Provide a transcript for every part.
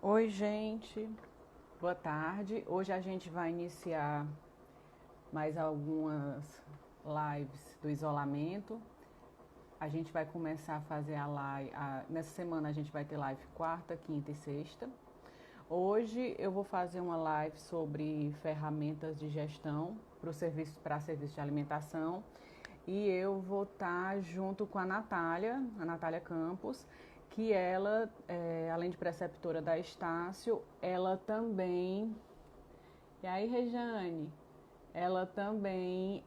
Oi, gente. Boa tarde. Hoje a gente vai iniciar mais algumas lives do isolamento. A gente vai começar a fazer a live. Nessa semana a gente vai ter live quarta, quinta e sexta. Hoje eu vou fazer uma live sobre ferramentas de gestão para serviço de alimentação. E eu vou estar junto com a Natália Campos, que ela, além de preceptora da Estácio, ela também. E aí, Rejane? Ela também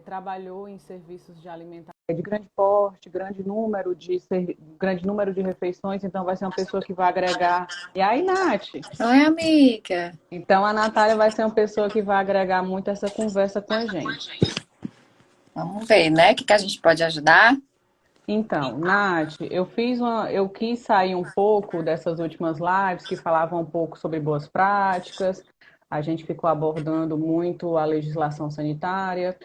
trabalhou em serviços de alimentação de grande porte, grande número de refeições, então vai ser uma pessoa que vai agregar. E aí, Nath? Oi, amiga. Então a Natália vai ser uma pessoa que vai agregar muito essa conversa com a gente. Vamos ver, né? O que a gente pode ajudar? Então, Nath, eu quis sair um pouco dessas últimas lives que falavam um pouco sobre boas práticas. A gente ficou abordando muito a legislação sanitária.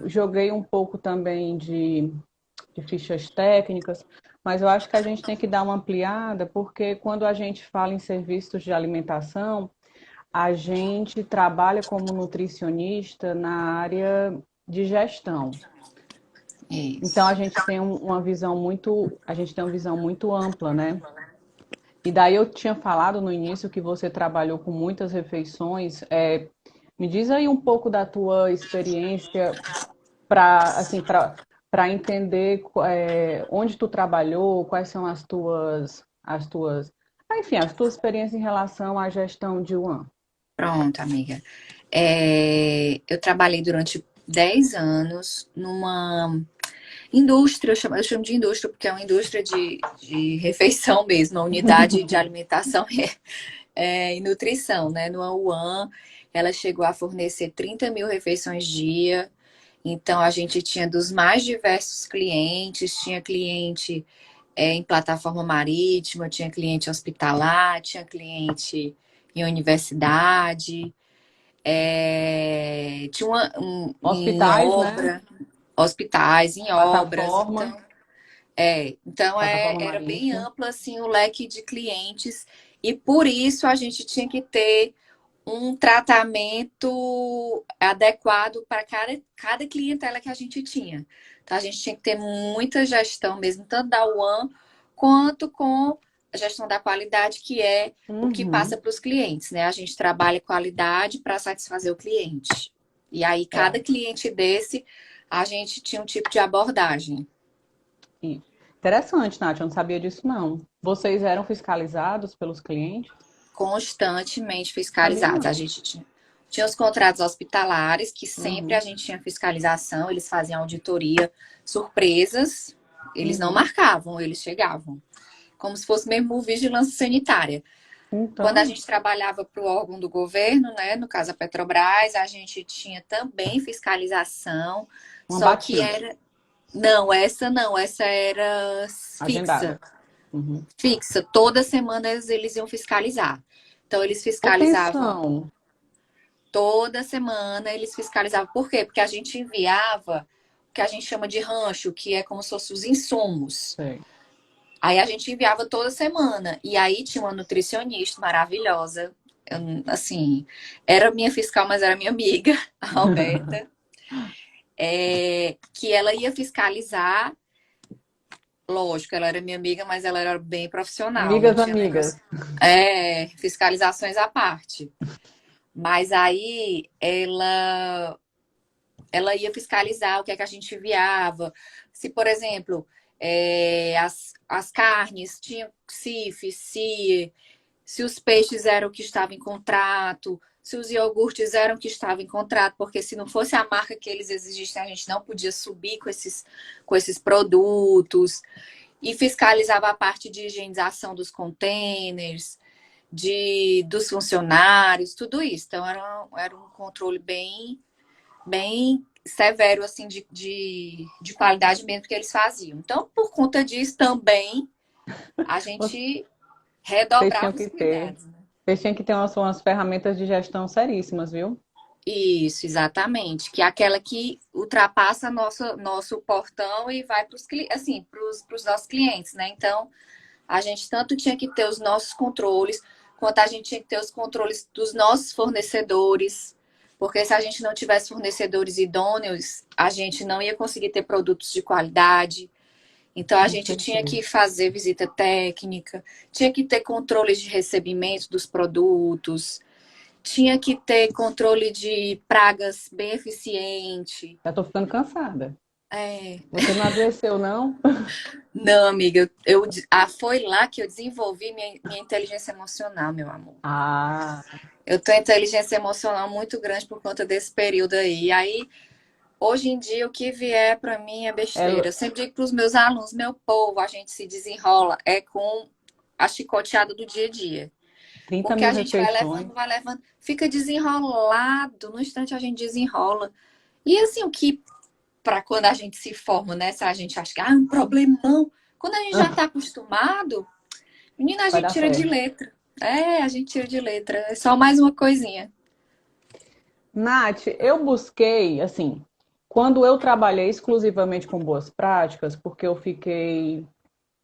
Joguei um pouco também de fichas técnicas, mas eu acho que a gente tem que dar uma ampliada, porque quando a gente fala em serviços de alimentação, a gente trabalha como nutricionista na área de gestão. Então Isso. a gente tem uma visão muito ampla, né? E daí eu tinha falado no início que você trabalhou com muitas refeições. Me diz aí um pouco da tua experiência para entender onde tu trabalhou, quais são as tuas experiências em relação à gestão de one. Pronto, amiga. Eu trabalhei durante 10 anos numa indústria, eu chamo de indústria porque é uma indústria de refeição mesmo, uma unidade de alimentação e nutrição, né? No AUAN, ela chegou a fornecer 30 mil refeições dia. Então, a gente tinha dos mais diversos clientes, tinha cliente em plataforma marítima, tinha cliente hospitalar, tinha cliente em universidade, tinha em Hospitais, né? obra, hospitais em obras, Plataforma, então, plataforma era bem marítima. amplo assim o leque de clientes e por isso a gente tinha que ter um tratamento adequado para cada clientela que a gente tinha. Então, a gente tinha que ter muita gestão mesmo, tanto da One quanto com a gestão da qualidade, que é o que passa Uhum. para os clientes, né? A gente trabalha qualidade para satisfazer o cliente. E aí, cada É. cliente desse, a gente tinha um tipo de abordagem. Isso. Interessante, Nath, eu não sabia disso, não. Vocês eram fiscalizados pelos clientes? Constantemente Sabia, fiscalizados. A não. gente tinha os contratos hospitalares, que sempre a Uhum, gente tinha fiscalização, eles faziam auditoria surpresas, eles não uhum. marcavam, eles chegavam. Como se fosse mesmo vigilância sanitária. Quando a Então, gente trabalhava para o órgão do governo, né, no caso a Petrobras, a gente tinha também fiscalização, uma só que batida, era. Não, essa era fixa. agendada. Uhum. Fixa. Toda semana eles iam fiscalizar. Então, eles Ô, fiscalizavam pensão. toda semana, eles fiscalizavam. Por quê? Porque a gente enviava o que a gente chama de rancho, que é como se fossem os insumos. Sei. Aí a gente enviava toda semana. E aí tinha uma nutricionista maravilhosa. Assim, era minha fiscal, mas era minha amiga, a Roberta, que ela ia fiscalizar. Lógico, ela era minha amiga, mas ela era bem profissional, não Amigas, tinha negócio. amigas. Fiscalizações à parte. Mas aí ela ia fiscalizar o que é que a gente enviava. Se, por exemplo, as carnes tinham CIF, CIE, se os peixes eram o que estava em contrato, se os iogurtes eram o que estava em contrato, porque se não fosse a marca que eles exigissem, a gente não podia subir com esses produtos. E fiscalizava a parte de higienização dos containers, dos funcionários, tudo isso. Então, era um controle bem severo, assim, de qualidade mesmo que eles faziam. Então, por conta disso, também a gente Vocês tinham redobrava os que ter. cuidados, né? Vocês tinham que ter umas ferramentas de gestão seríssimas, viu? Isso, exatamente. Que é aquela que ultrapassa nosso portão e vai para os assim, nossos clientes, né? Então, A gente tanto tinha que ter os nossos controles, quanto a gente tinha que ter os controles dos nossos fornecedores. Porque se a gente não tivesse fornecedores idôneos, a gente não ia conseguir ter produtos de qualidade. Então a Com gente tinha certeza. que fazer visita técnica, tinha que ter controle de recebimento dos produtos, tinha que ter controle de pragas bem eficiente. Já tô ficando cansada. É, Você não adoeceu, não? não, amiga, foi lá que eu desenvolvi minha inteligência emocional, meu amor. Ah, Eu tenho inteligência emocional muito grande por conta desse período aí. Aí, hoje em dia, o que vier para mim é besteira. é Eu sempre digo para os meus alunos, meu povo, a gente se desenrola é com a chicoteada do dia a dia. 30 Porque mil a gente refeições. vai levando, fica desenrolado, no instante a gente desenrola. E assim, o que para quando a gente se forma, né? Se a gente acha que é um problemão, quando a gente já está acostumado, menina, a Vai gente dar tira de certo. letra. É, a gente tira de letra. É só mais uma coisinha. Nath, eu busquei, assim, quando eu trabalhei exclusivamente com boas práticas, porque eu fiquei,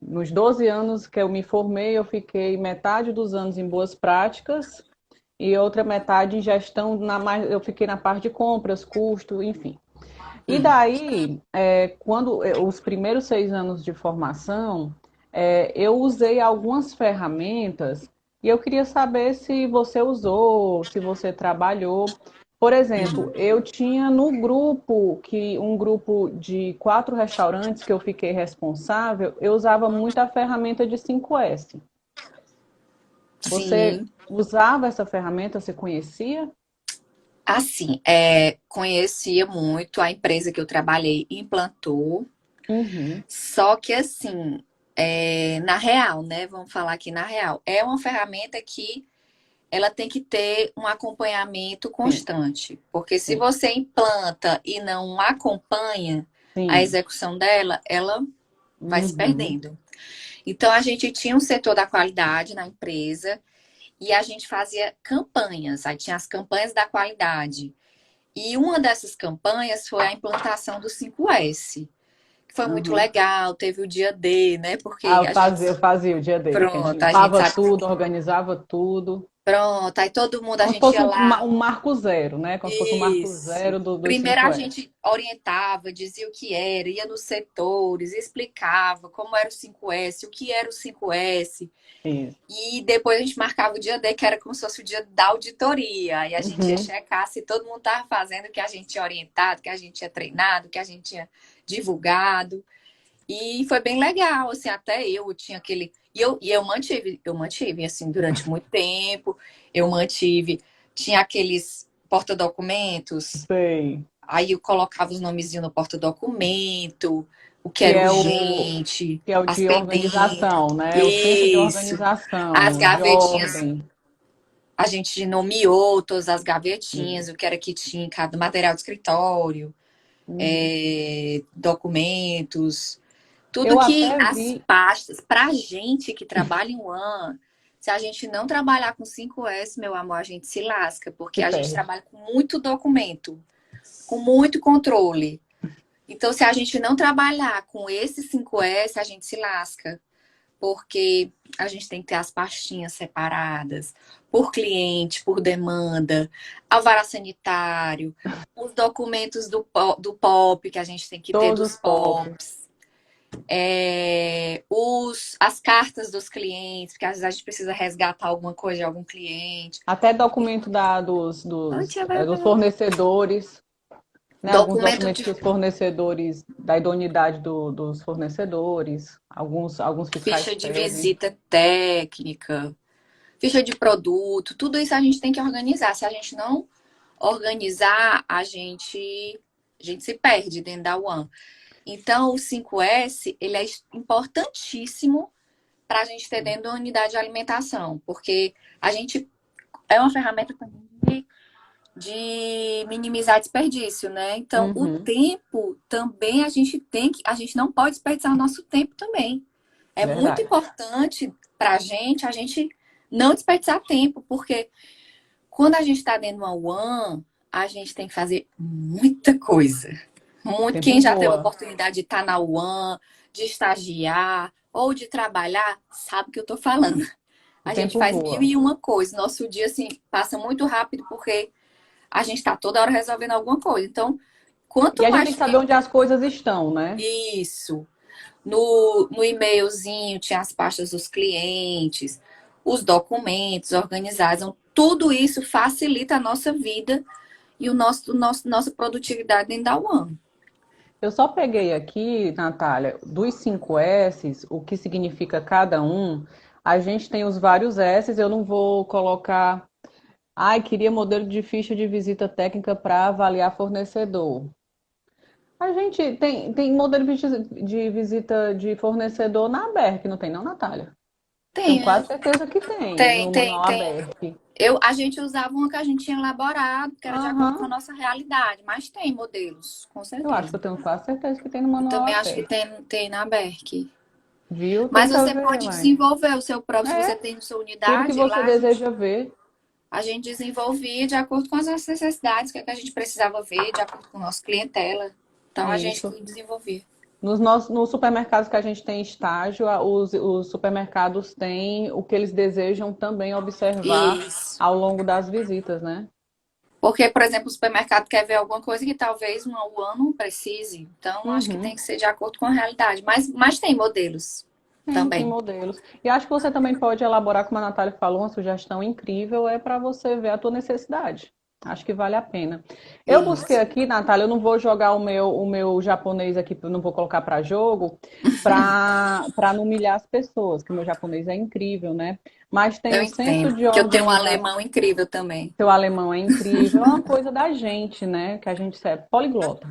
nos 12 anos que eu me formei, eu fiquei metade dos anos em boas práticas e outra metade em gestão, eu fiquei na parte de compras, custo, enfim. E Hum. daí, quando os primeiros 6 anos de formação, eu usei algumas ferramentas e eu queria saber se você usou, se você trabalhou. Por exemplo, eu tinha no grupo, um grupo de 4 restaurantes que eu fiquei responsável, eu usava muito a ferramenta de 5S. Você Sim. usava essa ferramenta? Você conhecia? Assim, conhecia muito a empresa que eu trabalhei, implantou. Uhum. Só que assim, na real, né? Vamos falar aqui na real. É uma ferramenta que ela tem que ter um acompanhamento Sim, constante. Porque se sim, você implanta e não acompanha a sim. execução dela, ela vai se Uhum. perdendo. Então, a gente tinha um setor da qualidade na empresa e a gente fazia campanhas. Aí tinha as campanhas da qualidade. E uma dessas campanhas foi a implantação do 5S, que foi muito Uhum. legal. Teve o dia D, né? Ah, Porque a gente, eu fazia o dia D, que a gente pronto, a gente limpava sabe. tudo, organizava tudo. Pronto, aí todo mundo, a Como se gente fosse ia lá. um marco zero, né? Como se fosse um marco Isso. zero dos Primeiro a 5S. gente orientava, dizia o que era, ia nos setores, explicava como era o 5S, o que era o 5S. Isso. E depois a gente marcava o dia D, que era como se fosse o dia da auditoria. Aí a gente ia Uhum. checar se todo mundo estava fazendo o que a gente tinha orientado, o que a gente tinha treinado, o que a gente tinha divulgado. E foi bem legal, assim, até eu tinha aquele. Eu mantive, assim, durante muito tempo. Eu mantive. Tinha aqueles porta-documentos, Sei. aí eu colocava os nomezinhos no porta-documento, o que Que era é urgente, que é o as de pendências. organização, né? O senso de Isso. As organização, de gavetinhas. ordem. A gente nomeou todas as gavetinhas, Isso. o que era que tinha em cada material de escritório, Uhum. documentos. Tudo Eu que até as vi, pastas, pra gente que trabalha em One, se a gente não trabalhar com 5S, meu amor, a gente se lasca, porque se a gente perde. trabalha com muito documento, com muito controle. Então, se a gente não trabalhar com esse 5S, a gente se lasca, porque a gente tem que ter as pastinhas separadas, por cliente, por demanda, alvará sanitário, os documentos do POP, que a gente tem que ter Todos dos os POP. POPs, as cartas dos clientes, porque às vezes a gente precisa resgatar alguma coisa de algum cliente. Até documento Oi, tia, vai, dos vai, vai. fornecedores, né? Alguns Documento documentos de que os fornecedores, da idoneidade dos fornecedores, alguns fiscais ficha de pedem. visita técnica, ficha de produto, tudo isso a gente tem que organizar. Se a gente não organizar, a gente se perde dentro da One. Então, o 5S, ele é importantíssimo para a gente ter dentro da unidade de alimentação, porque a gente é uma ferramenta também de minimizar desperdício, né? Então, o Uhum, tempo também a gente não pode desperdiçar o nosso tempo também. É muito verdade. importante para a gente não desperdiçar tempo, porque quando a gente está dentro de uma One, a gente tem que fazer muita coisa. Muito. Sempre Quem já teve a voa. oportunidade de estar na One, de estagiar, ou de trabalhar, sabe o que eu tô falando. O A gente tempo faz mil voa. e uma coisa. Nosso dia, assim, passa muito rápido porque a gente tá toda hora resolvendo alguma coisa. Então, E quanto a gente tem mais que saber tempo onde as coisas estão, né? isso, no e-mailzinho tinha as pastas dos clientes, os documentos organizados. Então, tudo isso facilita a nossa vida e nossa produtividade dentro da One. Eu só peguei aqui, Natália, dos 5 S's, o que significa cada um. A gente tem os vários S's, eu não vou colocar. Ai, queria modelo de ficha de visita técnica para avaliar fornecedor. A gente tem modelo de visita de fornecedor na ABERC, não tem não, Natália? Tenho Tem, quase certeza que tem tem, no tem, manual tem. ABERC. A gente usava uma que a gente tinha elaborado, que era de acordo com a Aham, nossa realidade, mas tem modelos, com eu acho que certeza. eu tenho quase certeza que tem no Eu manual também acho que ABERC. tem na Berk. Viu? Mas Tenta você ver, pode mãe. desenvolver o seu próprio, se você É, tem sua tudo que unidade, você lá deseja ver. a gente desenvolvia de acordo com as nossas necessidades, o que, é que a gente precisava ver, de acordo com o nosso clientela. Então a gente Isso. que desenvolvia. Nos supermercados que a gente tem estágio, os supermercados têm o que eles desejam também observar Isso. ao longo das visitas, né? Porque, por exemplo, o supermercado quer ver alguma coisa que talvez uma UAN não precise. Então, acho que tem Uhum. que ser de acordo com a realidade. Mas tem modelos Tem também. modelos. E acho que você também pode elaborar, como a Natália falou, uma sugestão incrível, é para você ver a tua necessidade. Acho que vale a pena. Eu busquei Isso. aqui, Natália, eu não vou jogar o meu japonês aqui, eu não vou colocar para jogo, para não humilhar as pessoas, que o meu japonês é incrível, né? Mas tem Eu o senso entendo. de Porque eu tenho um organização. alemão incrível também. Seu alemão é incrível, é uma coisa da gente, né? Que a gente é poliglota.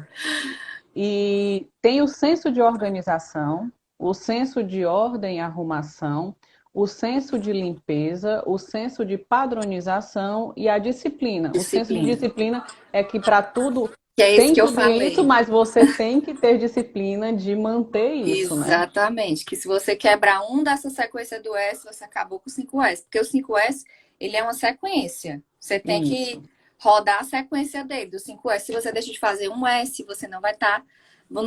E tem o senso de organização, o senso de ordem e arrumação, o senso de limpeza, o senso de padronização e a disciplina. O senso de Disciplina. disciplina é que para tudo Que é esse tem que eu tudo isso, falei. mas você tem que ter disciplina de manter isso, né? Exatamente. Que se você quebrar um dessa sequência do S, você acabou com o 5S. Porque o 5S, ele é uma sequência. Você tem que Isso. rodar a sequência dele, do 5S. Se você deixa de fazer um S, você não vai estar. Não,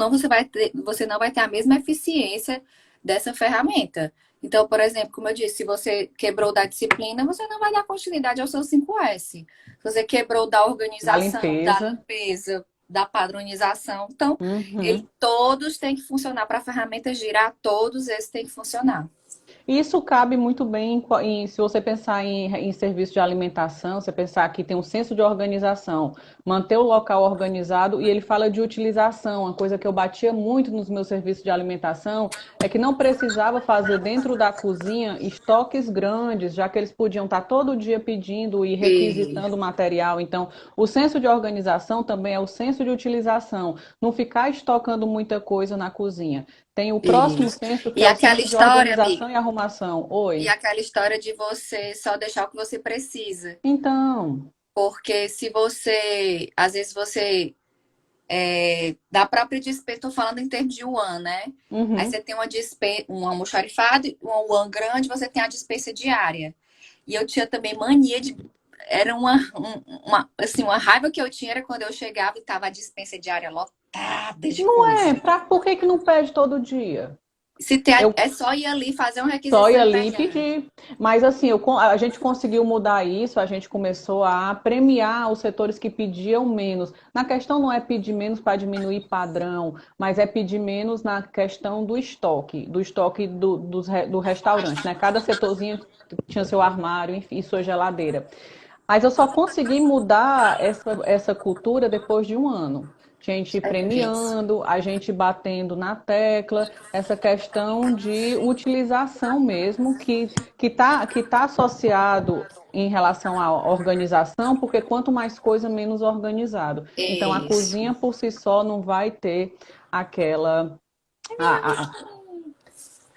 você não vai ter a mesma eficiência dessa ferramenta. Então, por exemplo, como eu disse, se você quebrou da disciplina, você não vai dar continuidade ao seu 5S. Se você quebrou da Da organização, da limpeza. limpeza, da padronização, então Uhum. todos têm que funcionar para a ferramenta girar, todos esses têm que funcionar. Isso cabe muito bem se você pensar em serviço de alimentação, você pensar que tem um senso de organização, manter o local organizado, e ele fala de utilização. Uma coisa que eu batia muito nos meus serviços de alimentação é que não precisava fazer dentro da cozinha estoques grandes, já que eles podiam estar todo dia pedindo e E, requisitando material. Então, o senso de organização também é o senso de utilização, não ficar estocando muita coisa na cozinha. Tem o próximo e, senso, que e é o aquela senso de história, amiga, organização e arrumação. e Oi. aquela história de você só deixar o que você precisa. Então, Porque se você, às vezes você, da própria dispensa, estou falando em termos de yuan, né? Aí uhum. você tem uma dispensa, um almoxarifado, uma yuan grande, você tem a dispensa diária. E eu tinha também mania de. Era assim, uma raiva que eu tinha era quando eu chegava e tava a dispensa diária lotada de Não é? coisa. Por que que não pede todo dia? Se tem, Eu é só ir ali fazer uma só ia requisição e ali pegar. pedir. Mas assim, a gente conseguiu mudar isso, a gente começou a premiar os setores que pediam menos. Na questão não é pedir menos para diminuir padrão, mas é pedir menos na questão do estoque do restaurante, né? Cada setorzinho tinha seu armário, enfim, e sua geladeira. Mas eu só consegui mudar essa cultura depois de um ano. Gente É difícil. premiando, a gente batendo na tecla, essa questão de utilização mesmo, que tá associado em relação à organização, porque quanto mais coisa, menos organizado. Então, a Isso. cozinha por si só não vai ter aquela.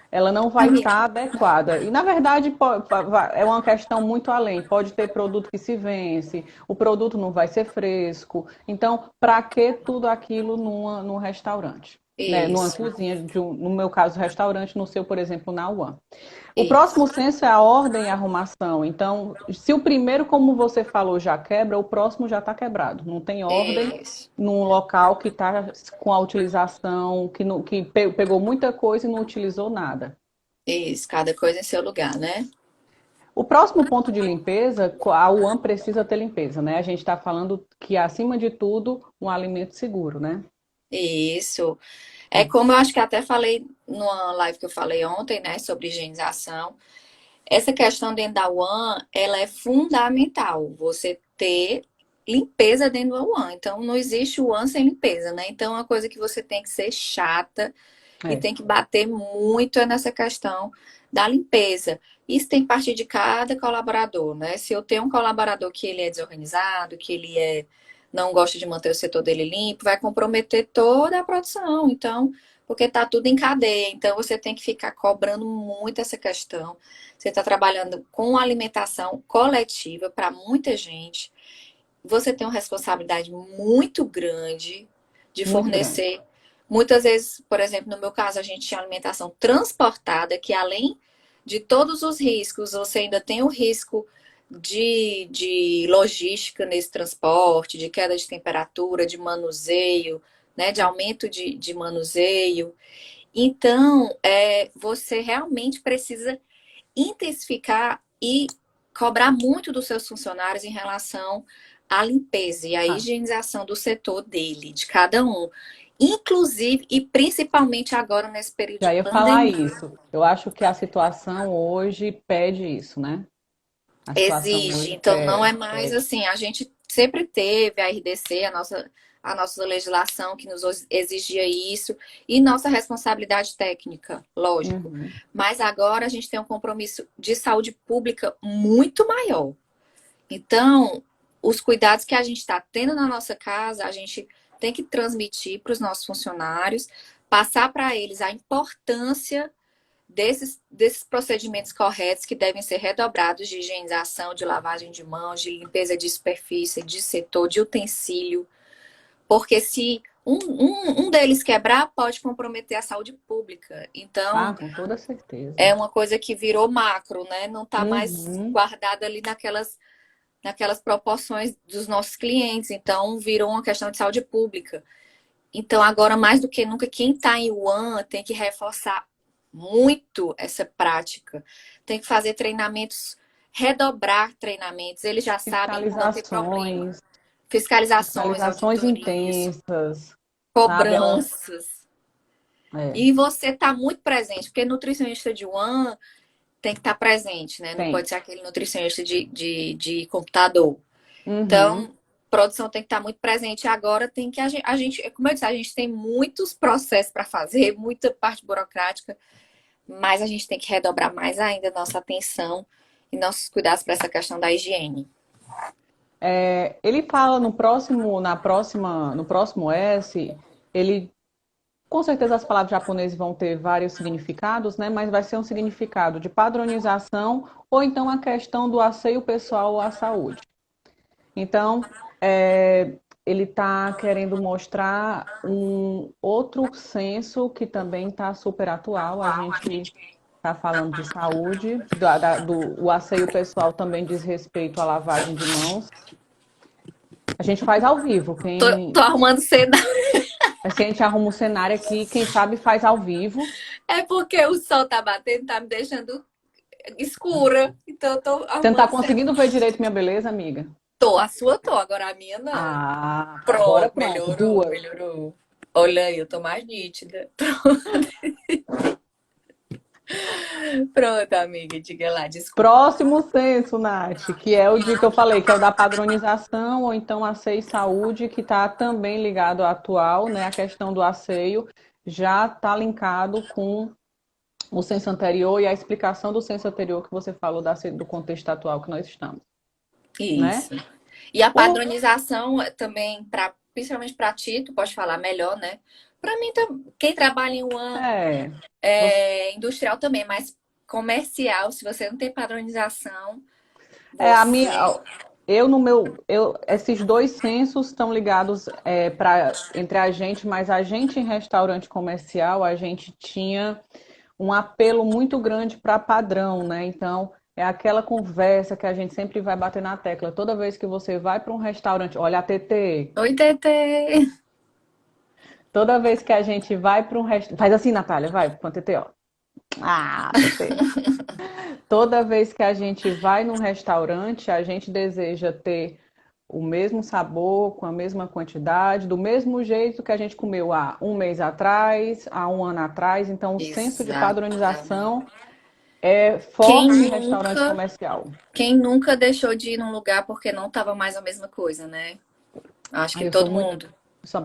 Ela não vai Amiga, estar adequada. E, na verdade, é uma questão muito além. Pode ter produto que se vence, o produto não vai ser fresco. Então, para que tudo aquilo num restaurante? Né? Numa isso, cozinha, no meu caso, restaurante, no seu, por exemplo, na UAM. O isso, próximo senso é a ordem e a arrumação. Então, se o primeiro, como você falou, já quebra, o próximo já está quebrado. Não tem ordem isso. num local que está com a utilização, que pegou muita coisa e não utilizou nada. Isso, cada coisa em seu lugar, né? O próximo ponto de limpeza, a UAN precisa ter limpeza, né? A gente está falando que, acima de tudo, um alimento seguro, né? Isso. É Hum. como eu acho que até falei numa live que eu falei ontem, né, sobre higienização. Essa questão dentro da UAN, ela é fundamental. Você ter limpeza dentro da UAN. Então, não existe UAN sem limpeza, né? Então, é uma coisa que você tem que ser chata e É, tem que bater muito é nessa questão da limpeza. Isso tem que partir de cada colaborador, né? Se eu tenho um colaborador que ele é desorganizado, que ele não gosta de manter o setor dele limpo, vai comprometer toda a produção. Então, porque está tudo em cadeia. Então, você tem que ficar cobrando muito essa questão. Você está trabalhando com alimentação coletiva para muita gente. Você tem uma responsabilidade muito grande de muito grande. fornecer. Muitas vezes, por exemplo, no meu caso, a gente tinha alimentação transportada, que além de todos os riscos, você ainda tem o risco de logística nesse transporte, de queda de temperatura, de manuseio, né, de aumento de manuseio. Então, você realmente precisa intensificar e cobrar muito dos seus funcionários em relação à limpeza e à Ah, higienização do setor dele, de cada um. Inclusive e principalmente agora nesse período de já ia falar pandemia. isso. Eu acho que a situação hoje pede isso, né? A situação Exige, hoje então não é mais pede. assim, a gente sempre teve a RDC, a nossa legislação que nos exigia isso, e nossa responsabilidade técnica, lógico. Uhum. Mas agora a gente tem um compromisso de saúde pública muito maior. Então, os cuidados que a gente está tendo na nossa casa, a gente tem que transmitir para os nossos funcionários, passar para eles a importância desses procedimentos corretos que devem ser redobrados de higienização, de lavagem de mãos, de limpeza de superfície, de setor, de utensílio, porque se um deles quebrar, pode comprometer a saúde pública. Então, Ah, com toda certeza. é uma coisa que virou macro, né? Não está mais Uhum. guardada ali naquelas proporções dos nossos clientes. Então, virou uma questão de saúde pública. Então, agora mais do que nunca, quem está em Wuhan tem que reforçar muito essa prática. Tem que fazer treinamentos, redobrar treinamentos. Eles já sabem, não tem problema. Fiscalizações, Fiscalizações, fiscalizações auditorias, intensas, sabe? cobranças. É, E você está muito presente, porque nutricionista de Wuhan tem que estar presente, né? Não tem. pode ser aquele nutricionista de computador. Uhum. Então, produção tem que estar muito presente. Agora tem que como eu disse, a gente tem muitos processos para fazer, muita parte burocrática, mas a gente tem que redobrar mais ainda nossa atenção e nossos cuidados para essa questão da higiene. É, ele fala no próximo S, ele, com certeza as palavras japonesas vão ter vários significados, né? Mas vai ser um significado de padronização ou então a questão do asseio pessoal à saúde. Então, ele está querendo mostrar um outro senso que também está super atual. A gente está falando de saúde, o asseio pessoal também diz respeito à lavagem de mãos. A gente faz ao vivo. Tô arrumando cena. A gente arruma um cenário aqui, quem sabe faz ao vivo. É porque o sol tá batendo, tá me deixando escura. Então eu tô Você não está arrumando cena. conseguindo ver direito minha beleza, amiga? Tô, a sua tô, agora a minha não. Ah, agora Pronto, pronto, melhorou, duas. melhorou. Olha aí, eu tô mais nítida. Pronto, amiga, diga lá, desculpa. Próximo senso, Nath, que é o de que eu falei, que é o da padronização, ou então asseio e saúde, que está também ligado ao atual, né? A questão do asseio já está linkado com o senso anterior e a explicação do senso anterior que você falou do contexto atual que nós estamos, né? Isso. E a O, padronização também, principalmente para ti, tu pode falar melhor, né? Para mim, quem trabalha em uma é, você, industrial também, mas comercial, se você não tem padronização, a você. minha, eu no meu, esses dois censos estão ligados entre a gente, mas a gente em restaurante comercial, a gente tinha um apelo muito grande para padrão, né? Então, é aquela conversa que a gente sempre vai bater na tecla. Toda vez que você vai para um restaurante, olha a TT, Oi, Tete! toda vez que a gente vai para um restaurante, faz assim, Natália, vai com a TT, ó. Ah, Tetê. Toda vez que a gente vai num restaurante, a gente deseja ter o mesmo sabor, com a mesma quantidade, do mesmo jeito que a gente comeu há um mês atrás, há um ano atrás. Então, o senso de Exatamente. padronização é Quem forte em restaurante nunca, comercial. quem nunca deixou de ir num lugar porque não estava mais a mesma coisa, né? Acho que Aí eu sou todo muito, mundo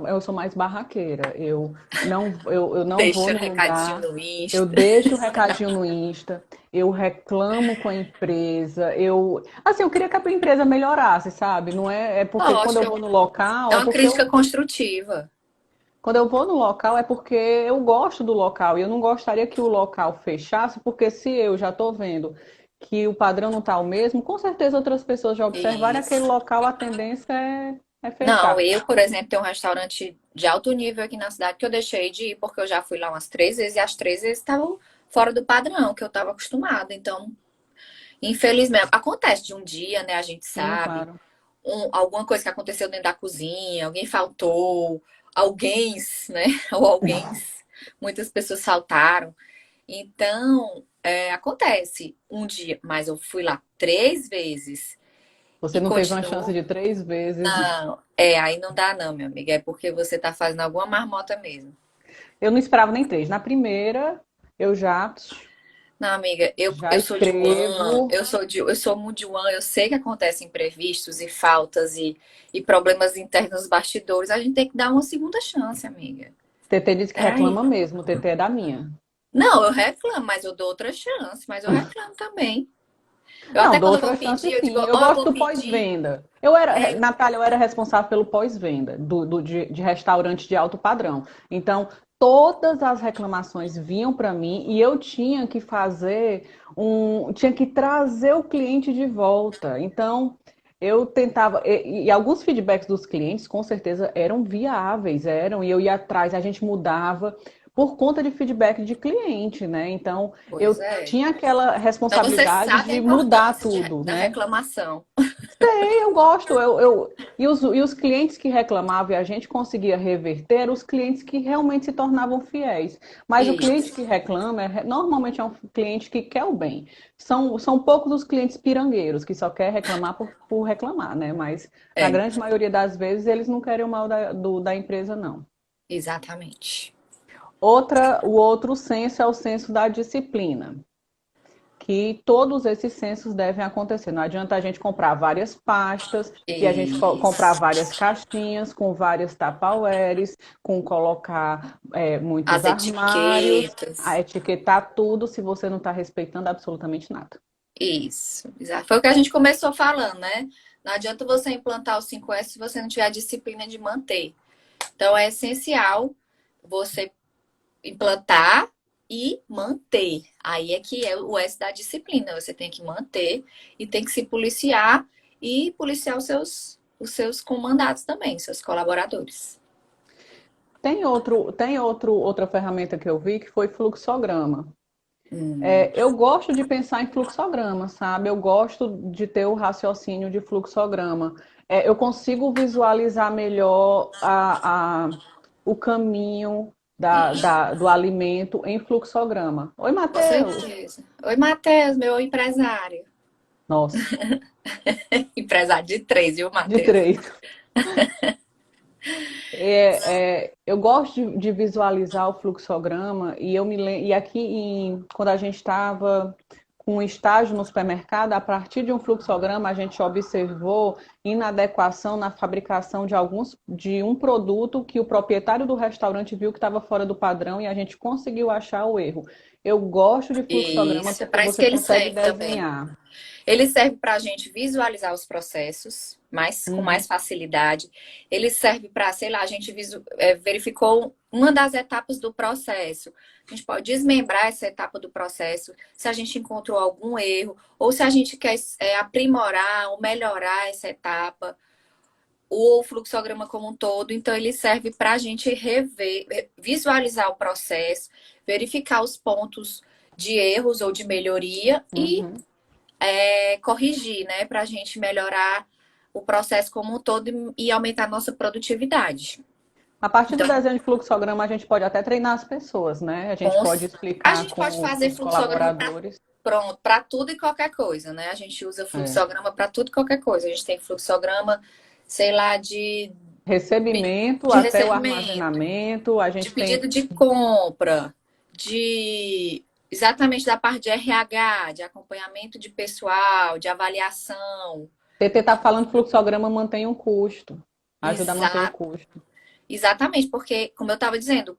eu sou mais barraqueira. Eu não vou deixa no recadinho lugar, no eu Insta. deixo o recadinho no Insta, eu reclamo com a empresa, assim, eu queria que a empresa melhorasse, sabe? Não é, é porque quando eu Lógico, vou no local, é é uma porque crítica eu, construtiva. quando eu vou no local é porque eu gosto do local e eu não gostaria que o local fechasse, porque se eu já estou vendo que o padrão não está o mesmo, com certeza outras pessoas já observaram aquele Isso. local, a tendência é Não, fechar. eu, por exemplo, tenho um restaurante de alto nível aqui na cidade que eu deixei de ir porque eu já fui lá umas 3 vezes e as 3 vezes estavam fora do padrão que eu estava acostumada. Então, infelizmente, acontece de um dia, né? A gente Sim, sabe, claro. alguma coisa que aconteceu dentro da cozinha, alguém faltou, alguém, né? Ou alguém, muitas pessoas faltaram. Então, acontece um dia, mas eu fui lá 3 vezes Você e não teve uma chance continuo. de 3 vezes. Não, aí não dá não, minha amiga. É porque você tá fazendo alguma marmota mesmo. Eu não esperava nem três. Na primeira, eu Não, amiga, já eu sou de Wuhan, escrevo. eu sou muito de Wuhan, eu sei que acontecem imprevistos e faltas e problemas internos nos bastidores. A gente tem que dar uma segunda chance, amiga. TT disse que Peraí. reclama mesmo. O TT é da minha. Não, eu reclamo, mas eu dou outra chance, mas eu reclamo também. Eu Não, até dou quando eu vou outra chance pedir, eu digo, sim. Eu ó, eu gosto vou do pedir. pós-venda. É, Natália, eu era responsável pelo pós-venda de restaurante de alto padrão. Então, todas as reclamações vinham para mim e eu tinha que tinha que trazer o cliente de volta. Então, eu tentava, e alguns feedbacks dos clientes com certeza eram viáveis, e eu ia atrás, a gente mudava por conta de feedback de cliente, né? Então, pois eu é. tinha aquela Então você responsabilidade sabe a de mudar importância tudo, da né? reclamação. Eu gosto, e os clientes que reclamavam e a gente conseguia reverter eram os clientes que realmente se tornavam fiéis. Mas o cliente que Isso. reclama, normalmente é um cliente que quer o bem. São poucos os clientes pirangueiros, que só quer reclamar por reclamar, né? Mas na É, grande maioria das vezes eles não querem o mal da empresa, não. exatamente. O outro senso é o senso da disciplina, que todos esses censos devem acontecer. Não adianta a gente comprar várias pastas e a gente comprar Isso. várias caixinhas com várias tupperwares, com colocar muitos As armários, a etiquetas. etiquetar tudo se você não está respeitando absolutamente nada. Isso. Exato. Foi o que a gente começou falando, né? Não adianta você implantar o 5S se você não tiver a disciplina de manter. Então é essencial você implantar e manter. Aí é que é o S da disciplina. Você tem que manter e tem que se policiar e policiar os seus comandados também, seus colaboradores. Outra ferramenta que eu vi que foi fluxograma. Hum, Eu gosto de pensar em fluxograma, sabe? Eu gosto de ter o raciocínio de fluxograma. Eu consigo visualizar melhor o caminho do alimento em fluxograma. Oi, com Matheus! certeza. Oi, Matheus, meu empresário. Nossa, Empresário de 3, viu, de Matheus? três. Eu gosto de visualizar o fluxograma e aqui quando a gente estava com um estágio no supermercado, a partir de um fluxograma a gente observou inadequação na fabricação de um produto que o proprietário do restaurante viu que estava fora do padrão e a gente conseguiu achar o erro. Eu gosto de fluxograma Isso, porque para isso você que ele consegue serve também. desenhar. Ele serve para a gente visualizar os processos com Uhum. mais facilidade. Ele serve para, sei lá, a gente verificou uma das etapas do processo. A gente pode desmembrar essa etapa do processo se a gente encontrou algum erro, ou se a gente quer aprimorar ou melhorar essa etapa, ou o fluxograma como um todo. Então, ele serve para a gente rever, visualizar o processo, verificar os pontos de erros ou de melhoria e Uhum. corrigir, né, para a gente melhorar o processo como um todo e aumentar a nossa produtividade. A partir do Então, desenho de fluxograma, a gente pode até treinar as pessoas, né? A gente pode a explicar gente pode com fazer os fluxograma colaboradores. pronto, para tudo e qualquer coisa, né? A gente usa É. fluxograma para tudo e qualquer coisa. A gente tem fluxograma, sei lá, Recebimento de até o recebimento, armazenamento, a de gente tem. pedido de compra, de exatamente da parte de RH, de acompanhamento de pessoal, de avaliação. TT está falando que fluxograma mantém um custo, ajuda a manter o Exa custo. exatamente, porque, como eu estava dizendo,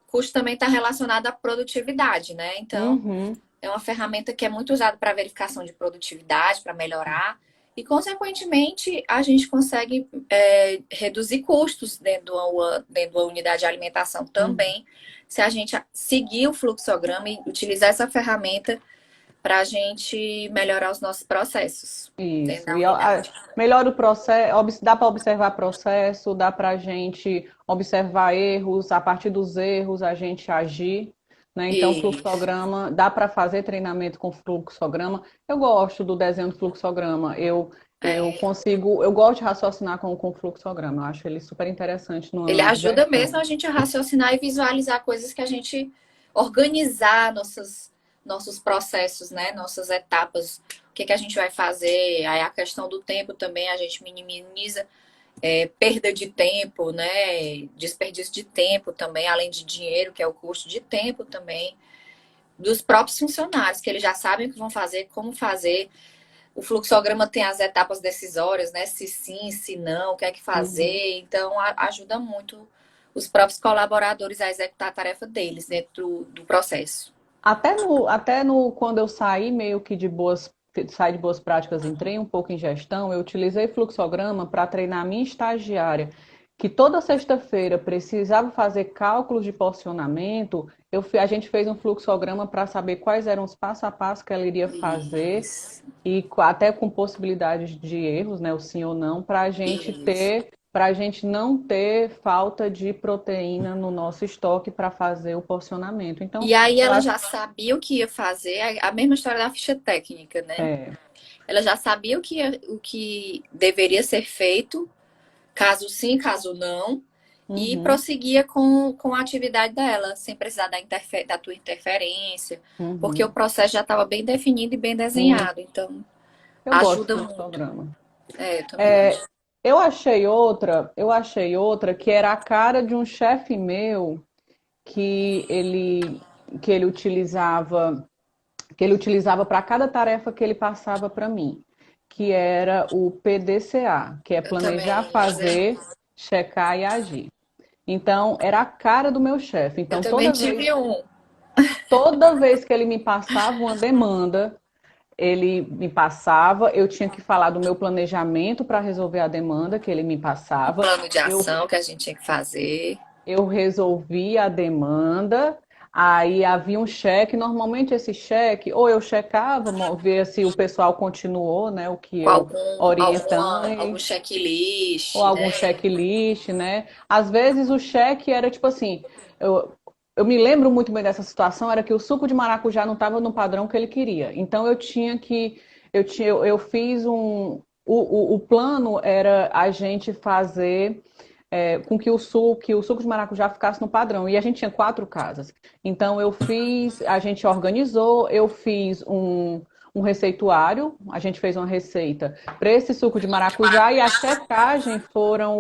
custo também está relacionado à produtividade, né? Então, Uhum. é uma ferramenta que é muito usada para verificação de produtividade, para melhorar. E, consequentemente, a gente consegue reduzir custos dentro da unidade de alimentação Uhum. também, se a gente seguir o fluxograma e utilizar essa ferramenta para a gente melhorar os nossos processos dentro Isso. da E unidade. melhora o processo, dá para observar processo, dá para a gente observar erros, a partir dos erros a gente agir, né? Então, Isso. fluxograma, dá para fazer treinamento com fluxograma. Eu gosto do desenho do fluxograma. Eu É. consigo, eu gosto de raciocinar com fluxograma. Eu acho ele super interessante Ele numa ajuda mesmo diversão. a gente a raciocinar e visualizar coisas que a gente organizar nossos processos, né? Nossas etapas. O que a gente vai fazer? Aí a questão do tempo também a gente minimiza perda de tempo, né? Desperdício de tempo também, além de dinheiro, que é o custo de tempo também. Dos próprios funcionários, que eles já sabem o que vão fazer, como fazer. O fluxograma tem as etapas decisórias, né? Se sim, se não, o que é que Uhum. fazer. Então, ajuda muito os próprios colaboradores a executar a tarefa deles dentro do processo. Quando eu saí meio que saí de boas práticas, entrei um pouco em gestão, eu utilizei fluxograma para treinar a minha estagiária, que toda sexta-feira precisava fazer cálculos de porcionamento. A gente fez um fluxograma para saber quais eram os passo a passo que ela iria fazer Isso, e até com possibilidades de erros, né, o sim ou não, isso. para a gente não ter falta de proteína no nosso estoque para fazer o porcionamento. Então, E aí eu ela acho já sabia o que ia fazer, a mesma história da ficha técnica, né? é, Ela já sabia o que deveria ser feito, caso sim, caso não, e uhum, prosseguia com a atividade dela, sem precisar da tua interferência, porque o uhum. processo já estava bem definido e bem Sim, desenhado, então eu gosto ajuda do muito. fluxograma. É, eu também É, gosto. eu achei outra que era a cara de um chefe meu que ele que ele utilizava que ele utilizava para cada tarefa que ele passava para mim, que era o PDCA, que é Eu planejar, também usei. fazer, checar e agir. Então, era a cara do meu chefe. Eu Então, também toda vez, tive um. toda vez que ele me passava uma demanda, ele me passava, eu tinha que falar do meu planejamento para resolver a demanda que ele me Um passava. plano de Eu ação que a gente tinha que fazer. eu resolvi a demanda, aí havia um cheque. Normalmente esse cheque, ou eu checava, ver se o pessoal continuou, né, o que Com eu algum orientei, ou checklist, algum né? checklist, né? Às vezes o cheque era tipo assim, eu, eu me lembro muito bem dessa situação, era que o suco de maracujá não estava no padrão que ele queria. Então eu fiz o plano era a gente fazer com que o suco de maracujá ficasse no padrão. E a gente tinha 4 casas. Então a gente organizou, eu fiz um receituário, a gente fez uma receita para esse suco de maracujá e a checagem foram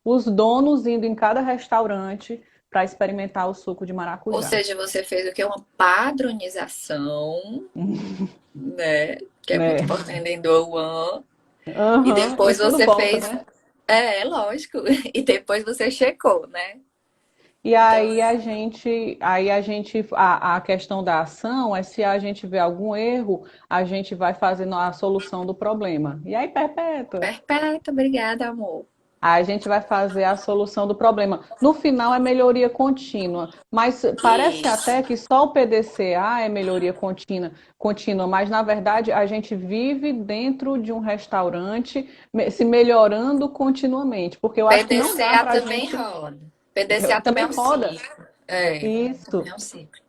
os donos indo em cada restaurante para experimentar o suco de Ou maracujá. seja, você fez o que? Uma padronização, né? Que é muito Né? importante dentro do One. E Uhum. E depois tudo você volta, fez. né? Lógico. E depois você checou, né? E Então, a questão da ação é se a gente vê algum erro, a gente vai fazendo a solução do problema. E aí perpétua. perfeito, obrigada, amor. A gente vai fazer a solução do problema. No final é melhoria contínua, mas parece Isso. até que só o PDCA é melhoria contínua, mas na verdade a gente vive dentro de um restaurante se melhorando continuamente, porque eu acho que não dá PDCA para a também gente. roda. PDCA também é Também um roda. ciclo. É, também Isso. é um ciclo.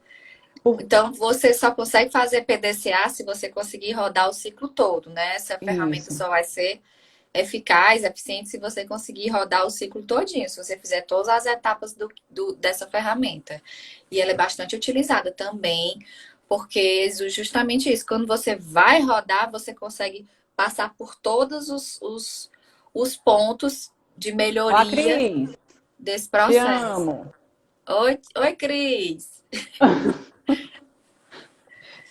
Por- Então, você só consegue fazer PDCA se você conseguir rodar o ciclo todo, né? Essa ferramenta Isso. só vai ser eficaz, eficiente, se você conseguir rodar o ciclo todinho, se você fizer todas as etapas dessa ferramenta. E ela é bastante utilizada também, porque justamente isso, quando você vai rodar, você consegue passar por todos os pontos de Ó, melhoria Cris, desse te processo. amo. Oi, Cris.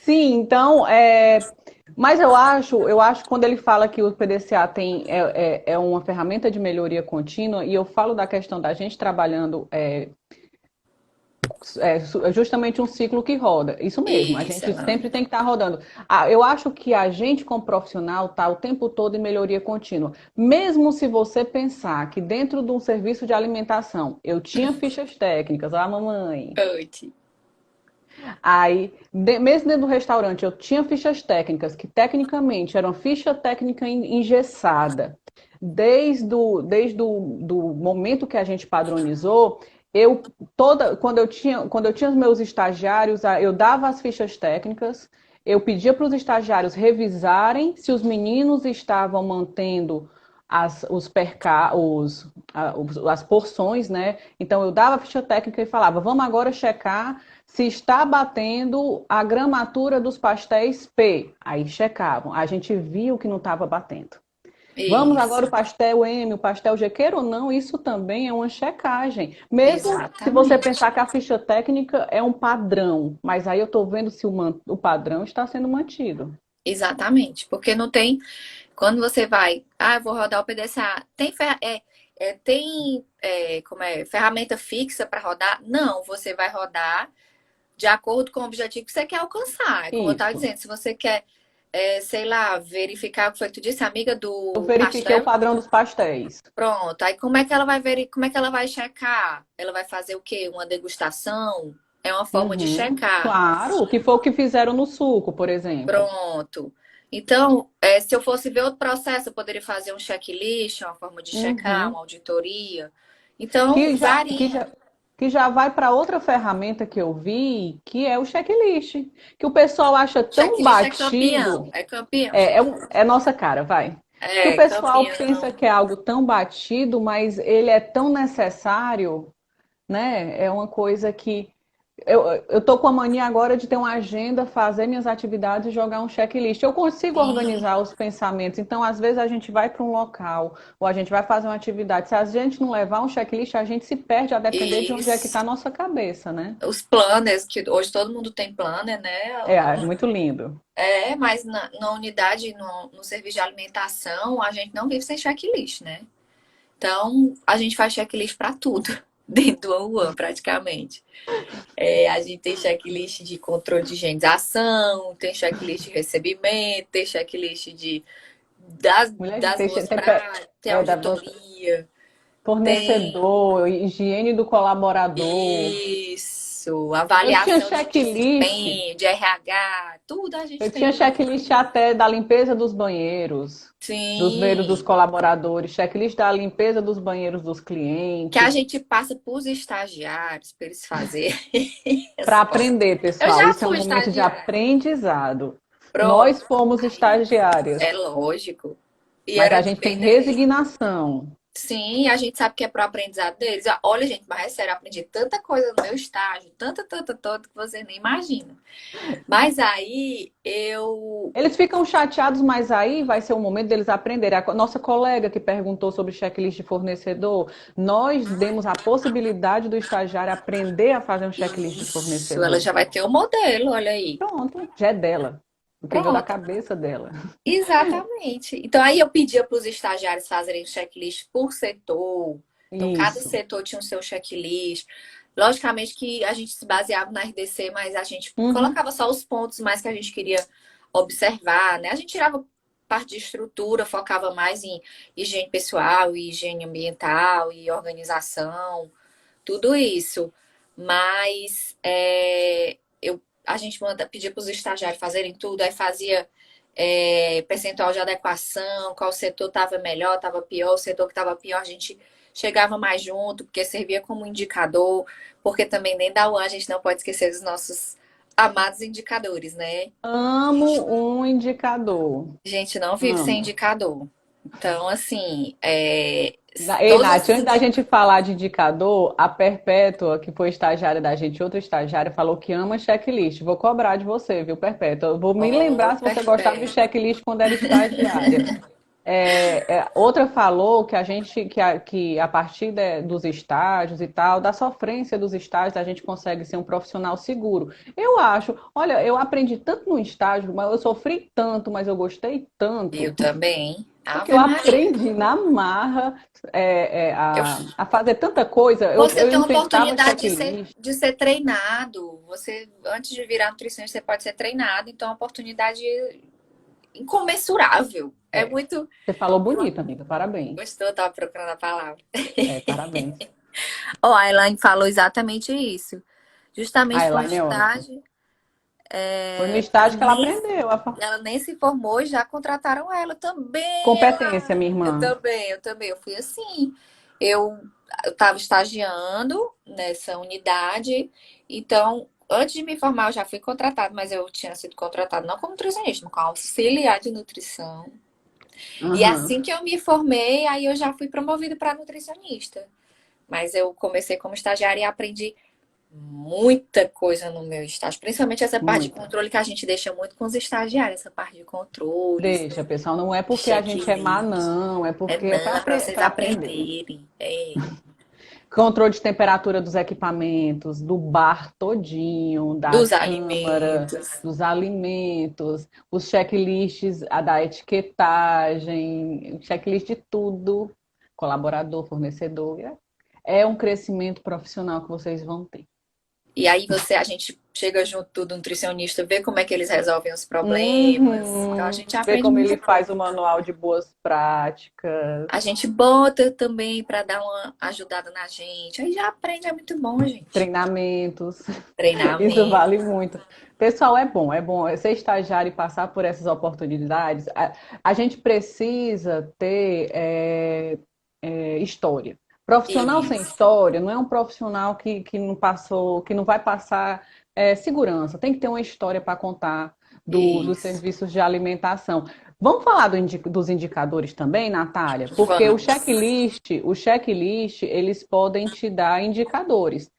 Sim, então, mas eu acho que quando ele fala que o PDCA é uma ferramenta de melhoria contínua, e eu falo da questão da gente trabalhando é justamente um ciclo que roda. Isso mesmo, a Isso, gente sempre tem que estar rodando. Eu acho que a gente, como profissional, está o tempo todo em melhoria contínua. Mesmo se você pensar que dentro de um serviço de alimentação eu tinha fichas técnicas, mamãe. coach. Aí, mesmo dentro do restaurante, eu tinha fichas técnicas, que tecnicamente era uma ficha técnica engessada. Desde do momento que a gente padronizou, quando eu tinha os meus estagiários, eu dava as fichas técnicas, eu pedia para os estagiários revisarem se os meninos estavam mantendo as porções, né? Então eu dava a ficha técnica e falava, vamos agora checar se está batendo a gramatura dos pastéis P. Aí checavam. A gente viu que não estava batendo. Vamos agora Isso, o pastel M, o pastel G, queira ou não, isso também é uma checagem. Mesmo se você exatamente. pensar que a ficha técnica é um padrão, mas aí eu estou vendo se o padrão está sendo mantido. Exatamente. Porque não tem. Quando você vai, eu vou rodar o PDCA, como é, ferramenta fixa para rodar? Não, você vai rodar de acordo com o objetivo que você quer alcançar. É como eu estava Isso. dizendo, se você quer, sei lá, verificar o que foi que tu disse, amiga Eu do verifiquei o pastel, padrão dos pastéis. pronto. Aí como é que ela vai ver, como é que ela vai checar? Ela vai fazer o quê? Uma degustação? É uma forma de Uhum. checar. Claro, que foi o que fizeram no suco, por exemplo. Pronto. Então, se eu fosse ver outro processo, eu poderia fazer um checklist, uma forma de checar, Uhum. uma auditoria. Então, Que já, que varia. já, que já vai para outra ferramenta que eu vi, que é o checklist. Que o pessoal acha tão Checklist é campeão. batido, É campeão. é nossa cara, vai. Que o É pessoal pensa campeão. que é algo tão batido, mas ele é tão necessário, né? É uma coisa que eu tô com a mania agora de ter uma agenda, fazer minhas atividades e jogar um checklist. Eu consigo Sim, organizar os pensamentos. Então, às vezes, a gente vai para um local ou a gente vai fazer uma atividade. Se a gente não levar um checklist, a gente se perde a depender de onde é que está a isso. nossa cabeça, né? Os planners, que hoje todo mundo tem planner, né? É muito lindo. Mas na unidade, no serviço de alimentação, a gente não vive sem checklist, né? Então, a gente faz checklist para tudo, dentro do One, praticamente. A gente tem checklist de controle de higienização, tem checklist de recebimento, tem checklist Mulher, das boas práticas, tem da auditoria, tem fornecedor, higiene do colaborador. isso, Eu tinha avaliação de checklist. desempenho, de RH, tudo a Eu gente tem tinha no. checklist até da limpeza dos banheiros, dos banheiros dos Sim, colaboradores, checklist da limpeza dos banheiros dos que a clientes. gente passa para os estagiários para eles fazerem. Para aprender, Eu pessoal, já isso é um fui momento de estagiária. aprendizado. Pronto. Nós fomos É estagiárias, lógico. E mas a era gente tem bem daí. resignação. Sim, a gente sabe que é pro aprendizado deles. Olha, gente, mas é sério, eu aprendi tanta coisa no meu estágio, tanta, que você nem imagina. Mas aí eu. Eles ficam chateados, mas aí vai ser o momento deles aprenderem. A nossa colega que perguntou sobre checklist de fornecedor, nós demos a possibilidade do estagiário aprender a fazer um checklist de Isso, ela fornecedor. já vai ter o modelo, olha aí. Pronto, já é dela, porque veio da Pronto, cabeça dela. exatamente. Então aí eu pedia para os estagiários fazerem checklist por setor. Então cada Isso. setor tinha o seu checklist. Logicamente que a gente se baseava na RDC, mas a gente Uhum. colocava só os pontos mais que a gente queria observar, né? A gente tirava parte de estrutura, focava mais em higiene pessoal, higiene ambiental e organização, tudo isso. Mas a gente pedia para os estagiários fazerem tudo, aí fazia percentual de adequação, qual setor estava melhor, estava pior, o setor que estava pior, a gente chegava mais junto, porque servia como indicador, porque também nem da UAN a gente não pode esquecer dos nossos amados indicadores, né? Amo um indicador. A gente não vive sem Amo. indicador. Então, assim, Ei, todos Nath, esses antes da gente falar de indicador, a Perpétua, que foi estagiária da gente, outra estagiária, falou que ama checklist. Vou cobrar de você, viu, Perpétua? Eu vou me lembrar se você gostava de perfeito. checklist quando era estagiária. Outra falou que que a partir dos estágios e tal, da sofrência dos estágios, a gente consegue ser um profissional seguro. Eu acho, olha, eu aprendi tanto no estágio, mas eu sofri tanto, mas eu gostei Eu tanto, também. porque eu Ave Maria. aprendi na marra Eu, a fazer tanta coisa. você Eu tem uma inventava oportunidade checklist. de ser treinado. Você, antes de virar nutricionista, você pode ser treinado. Então, é uma oportunidade incomensurável. É É, muito. você falou bonito, amiga, parabéns. Gostou? Eu tava procurando a palavra. Parabéns. Ó, a Elaine falou exatamente isso. A Justamente foi um Elaine é ótima. estágio. Foi no Ela estágio que ela nem, aprendeu. ela nem se formou e já contrataram ela também. Competência, minha Elaine. Eu irmã. também, eu também. Eu fui assim. Eu eu estava estagiando nessa unidade, então antes de me formar eu já fui contratada, mas eu tinha sido contratada não como nutricionista, mas como auxiliar de nutrição. E Aham. assim que eu me formei, aí eu já fui promovida para nutricionista. Mas eu comecei como estagiária e aprendi muita coisa no meu estágio, principalmente essa parte de Muita. controle que a gente deixa muito com os estagiários, essa parte de controles, Deixa, pessoal. Não é de porque a gente é má, checklist. não. É É porque é não, é para vocês para aprender. aprenderem. É. Controle de temperatura dos equipamentos, do bar todinho, da Dos câmara, alimentos. dos alimentos, os checklists, a da etiquetagem, checklist de tudo, colaborador, fornecedor. É um crescimento profissional que vocês vão ter. E aí a gente chega junto do nutricionista, vê como é que eles resolvem os problemas. Então a Uhum. gente Ver aprende como muita ele coisa. faz o manual de boas práticas, A gente bota também para dar uma ajudada na gente. Aí já aprende, é muito bom, gente. treinamentos. Isso Treinamento. vale muito. Pessoal, é bom ser estagiário e passar por essas oportunidades. A gente precisa ter história. Profissional sem Isso. história não é um profissional que não passou, que não vai passar segurança. Tem que ter uma história para contar dos Isso. serviços de alimentação. Vamos falar dos indicadores também, Natália? Porque Vamos. o checklist, eles podem te dar indicadores.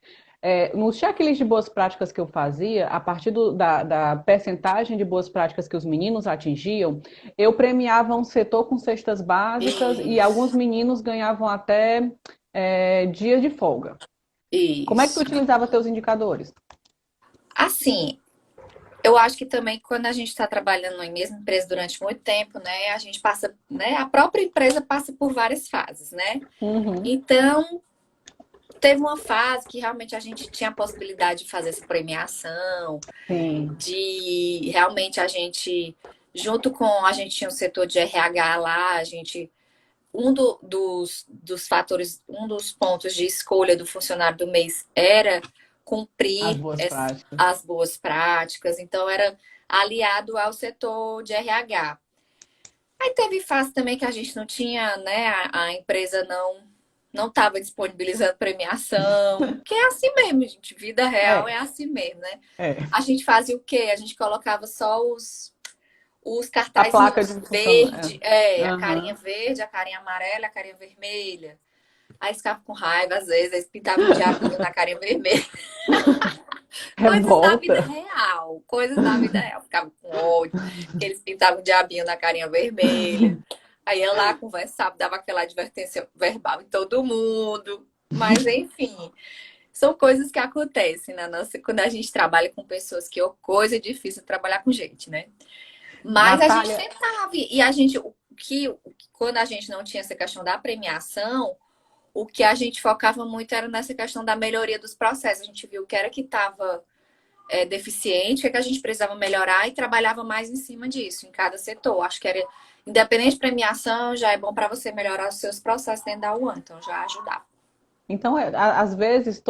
No checklist de boas práticas que eu fazia, a partir da percentagem de boas práticas que os meninos atingiam, eu premiava um setor com cestas básicas e alguns Isso. meninos ganhavam até dia de folga. Como é que tu Isso. utilizava teus indicadores? Assim, eu acho que também quando a gente está trabalhando em mesma empresa durante muito tempo, né, a gente passa, né, a própria empresa passa por várias fases, né? Uhum, Então, teve uma fase que realmente a gente tinha a possibilidade de fazer essa premiação, sim, de realmente a gente, junto com a gente tinha um setor de RH lá, a gente dos fatores, um dos pontos de escolha do funcionário do mês era as cumprir boas práticas. as boas práticas, então era aliado ao setor de RH. Aí teve fase também que a gente não tinha, né? A empresa não estava disponibilizando premiação, que é assim mesmo, gente. Vida real é É, assim mesmo, né? é. A gente fazia o quê? A gente colocava só os A placa de cartazinhos funcionário. verde, a carinha Aham. verde, a carinha amarela, a carinha vermelha. Aí eles ficavam com raiva, às vezes, eles pintavam um diabinho na carinha vermelha. Coisas da vida Revolta. real, coisas da vida real. Ficava com ódio, que eles pintavam um diabinho na carinha vermelha. Aí ia lá, conversava, dava aquela advertência verbal em todo mundo. Mas, enfim, são coisas que acontecem na nossa, quando a gente trabalha com pessoas que é coisa difícil trabalhar com gente, né? Mas a gente Natália, tentava. E a gente, quando a gente não tinha essa questão da premiação, o que a gente focava muito era nessa questão da melhoria dos processos. A gente viu o que era que estava deficiente, o que, é que a gente precisava melhorar e trabalhava mais em cima disso, em cada setor. Acho que era, independente de premiação, já é bom para você melhorar os seus processos dentro da UAN, então já ajudava. então, às vezes,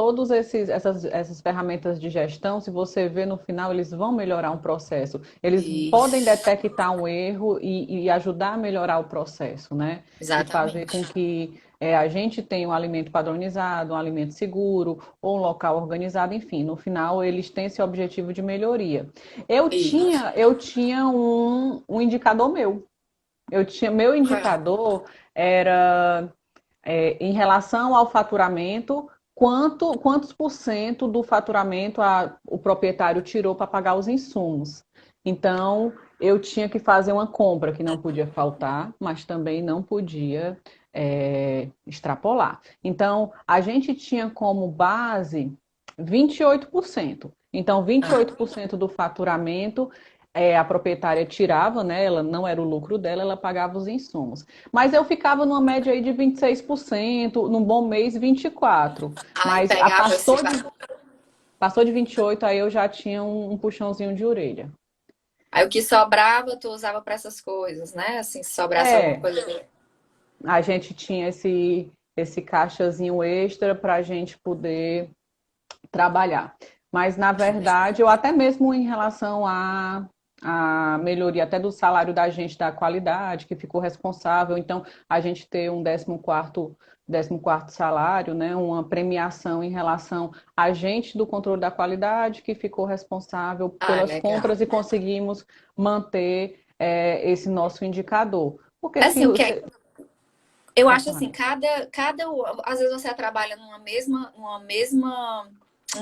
essas ferramentas de gestão, se você vê no final, eles vão melhorar um processo. Eles podem Isso, detectar um erro e ajudar a melhorar o processo, né? E fazer com exatamente. que a gente tenha um alimento padronizado, um alimento seguro, ou um local organizado, enfim, no final eles têm esse objetivo de melhoria. Isso. Eu tinha um indicador meu. Meu indicador era em relação ao faturamento, quantos por cento do faturamento o proprietário tirou para pagar os insumos. Então, eu tinha que fazer uma compra que não podia faltar, mas também não podia extrapolar. Então, a gente tinha como base 28%. Então, Ah, 28% do faturamento a proprietária tirava, né? Ela não era o lucro dela, ela pagava os insumos. Mas eu ficava numa média aí de 26%, num bom mês 24%. aí Mas pegava esse. passou de 28%, aí eu já tinha um puxãozinho de orelha. Aí o que sobrava, tu usava para essas coisas, né? Assim, se sobrasse alguma É, coisa. a gente tinha esse caixazinho extra para a gente poder trabalhar. Mas, na verdade, eu até mesmo em relação à melhoria até do salário da gente, da qualidade, que ficou responsável, então a gente ter um 14º salário, né, uma premiação em relação a gente do controle da qualidade, que ficou responsável Ah, pelas legal. compras e conseguimos manter esse nosso indicador. Porque se Assim, o que é. você... Eu Pode acho falar, assim, amiga. às vezes você trabalha um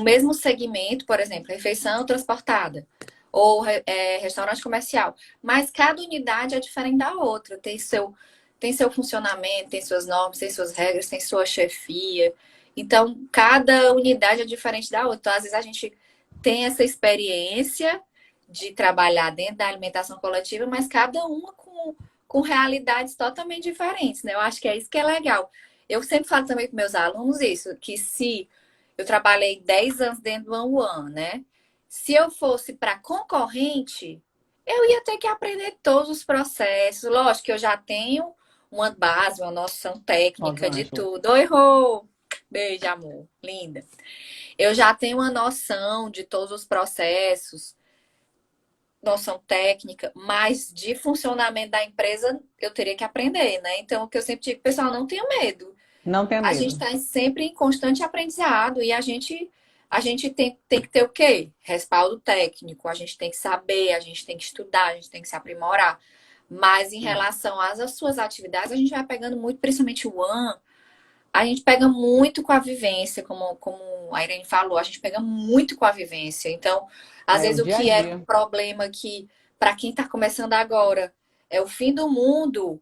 mesmo segmento, por exemplo, refeição transportada ou restaurante comercial, mas cada unidade é diferente da outra, tem seu funcionamento, tem suas normas, tem suas regras, tem sua chefia. Então, cada unidade é diferente da outra. Então, às vezes a gente tem essa experiência de trabalhar dentro da alimentação coletiva, mas cada uma com realidades totalmente diferentes, né? Eu acho que é isso que é legal. Eu sempre falo também com meus alunos isso, que se eu trabalhei 10 anos dentro do One, né? Se eu fosse para concorrente, eu ia ter que aprender todos os processos. Lógico que eu já tenho uma base, uma noção técnica de Rosângela. tudo. Oi, Rô! Beijo, amor. Linda. Eu já tenho uma noção de todos os processos, noção técnica, mas de funcionamento da empresa eu teria que aprender, né? Então, o que eu sempre digo, pessoal, não tenha medo. Não tenha A gente medo. está sempre em constante aprendizado e a gente tem que ter o quê? Respaldo técnico, a gente tem que saber, a gente tem que estudar, a gente tem que se aprimorar. Mas em relação às suas atividades, a gente vai pegando muito, principalmente o One, a gente pega muito com a vivência, como a Irene falou, a gente pega muito com a vivência. Então, às O vezes o dia a que era um dia. problema que, para quem está começando agora, é o fim do mundo,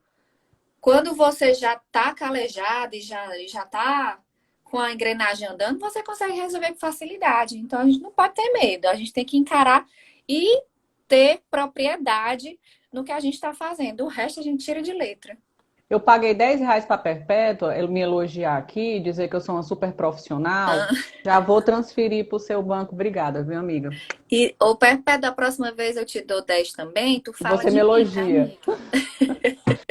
quando você já está calejado e já está com a engrenagem andando, você consegue resolver com facilidade. Então, a gente não pode ter medo, a gente tem que encarar e ter propriedade no que a gente está fazendo. O resto a gente tira de letra. Eu paguei R$ 10 para a Perpétua, ele me elogiar aqui, dizer que eu sou uma super profissional. Já vou transferir para o seu banco. Obrigada, viu, amiga? E ou perto da próxima vez eu te dou 10 também, tu E fala você me de mim, tá, elogia. amiga?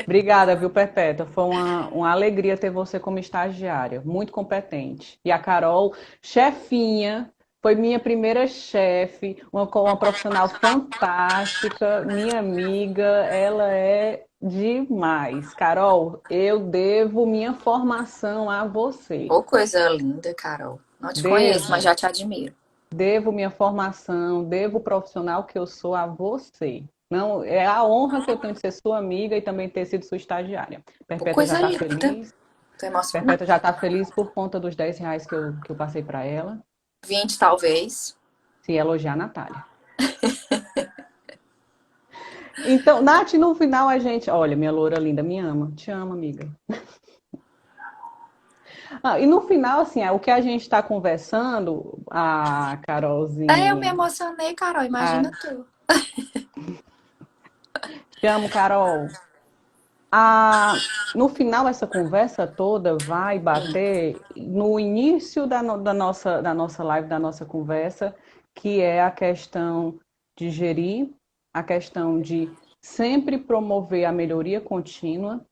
Obrigada, viu, Perpétua? Foi uma alegria ter você como estagiária, muito competente. E a Carol, chefinha, foi minha primeira chefe, uma profissional fantástica, minha amiga, ela é demais. Carol, eu devo minha formação a você. Ô, coisa linda, Carol. Não te conheço, mas Devo, já te admiro. devo minha formação, devo o profissional que eu sou a você. Não, é a honra que eu tenho de ser sua amiga e também ter sido sua estagiária. Ô, Perpétua já coisa está linda. feliz. Tô emocionada. Perpétua já está feliz por conta dos R$ 10 que eu passei para ela. 20 talvez. Se elogiar a Natália. Então, Nath, no final a gente. Olha, minha loura linda, me ama. Te amo, amiga. E no final, assim, o que a gente está conversando, a É, eu me Carolzinha. emocionei, Carol. A... Imagina tu. Te amo, Carol. No final, essa conversa toda vai bater no início da nossa live, da nossa conversa, que é a questão de gerir, a questão de sempre promover a melhoria contínua,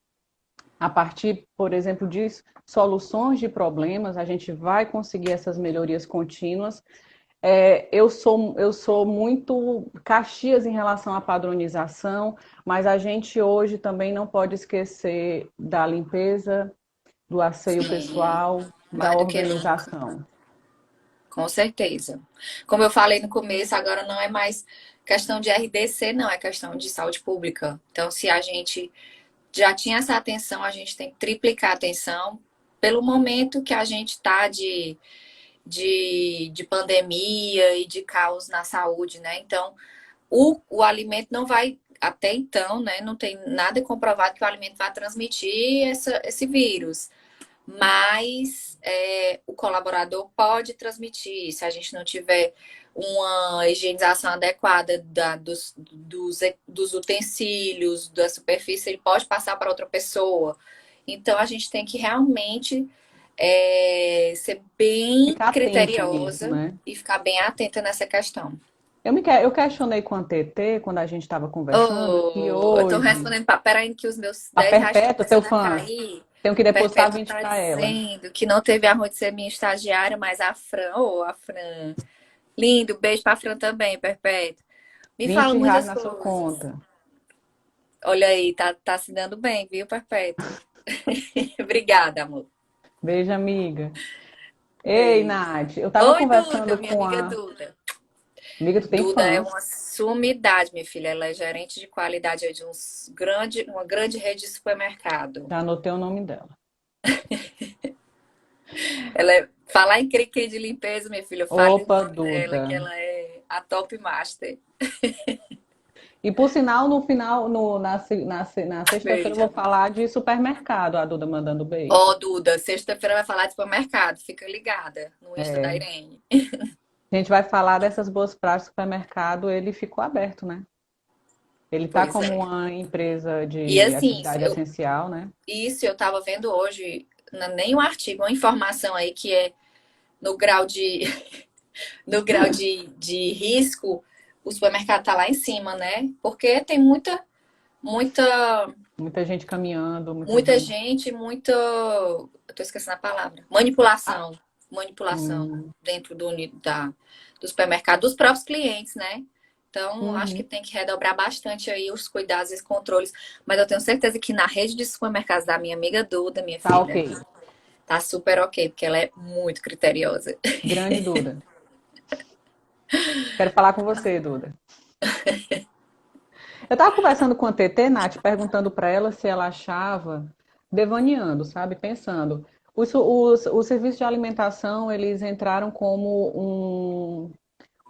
a partir, por exemplo, de soluções de problemas, a gente vai conseguir essas melhorias contínuas. Eu sou muito Caxias em relação à padronização, mas a gente hoje também não pode esquecer da limpeza, do asseio Sim, pessoal, da mais do que nunca. organização. Com certeza. Como eu falei no começo, agora não é mais. questão de RDC não, é questão de saúde pública. Então, se a gente já tinha essa atenção, a gente tem que triplicar a atenção pelo momento que a gente está de pandemia e de caos na saúde, né? Então, o alimento não vai, até então, né? Não tem nada comprovado que o alimento vai transmitir esse vírus. Mas o colaborador pode transmitir, se a gente não tiver uma higienização adequada dos utensílios, da superfície, ele pode passar para outra pessoa. Então, a gente tem que realmente ser bem Ficar atento nisso, criteriosa né? e ficar bem atenta nessa questão. Eu questionei com a TT quando a gente estava conversando que Oh, eu tô hoje respondendo, peraí que os meus a R$ 10 estão Perpétua, seu começando a fã, cair. tenho que depositar Perpétua 20 tá para ela. dizendo que não teve arroz de ser minha estagiária, mas a Fran, a Fran. Lindo, beijo pra Fran também, Perpétua. Me fala 20 reais muitas na sua coisas. conta. Olha aí, tá se dando bem, viu, Perpétua? Obrigada, amor. Beijo, amiga. Ei, Beijo. Nath, eu tava Oi, Duda, conversando minha com amiga a. Duda. Amiga, tu tem Duda é fãs. uma sumidade, minha filha. Ela é gerente de qualidade de uma grande rede de supermercado. Já anotei o nome dela. Falar em cri-cri de limpeza, minha filha, fale o Opa, nome dela, Duda. que ela é a top master. E por sinal, no final, na sexta-feira, eu Beijo, vou amiga. falar de supermercado, a Duda mandando beijo. Ó, Duda, sexta-feira vai falar de supermercado. Fica ligada no Insta da É, Irene. a gente vai falar dessas boas práticas do supermercado, ele ficou aberto, né? Ele tá Pois como é. uma empresa E de assim, atividade essencial, né? isso eu tava vendo hoje, não é nem um artigo, uma informação aí que é no grau de, no grau de risco, o supermercado tá lá em cima, né? Porque tem muita, Muita gente caminhando, muita muita gente. gente, eu tô esquecendo a palavra, Ah, manipulação hum, dentro do supermercado, dos próprios clientes, né? Então, acho que uhum. tem que redobrar bastante aí os cuidados e os controles. Mas eu tenho certeza que na rede de supermercados da minha amiga Duda, minha Tá filha, ok. tá super ok, porque ela é muito criteriosa. Grande Duda. Quero falar com você, Duda. Eu estava conversando com a TT, Nath, perguntando para ela se ela achava, devaneando, sabe, pensando, os serviços de alimentação, eles entraram como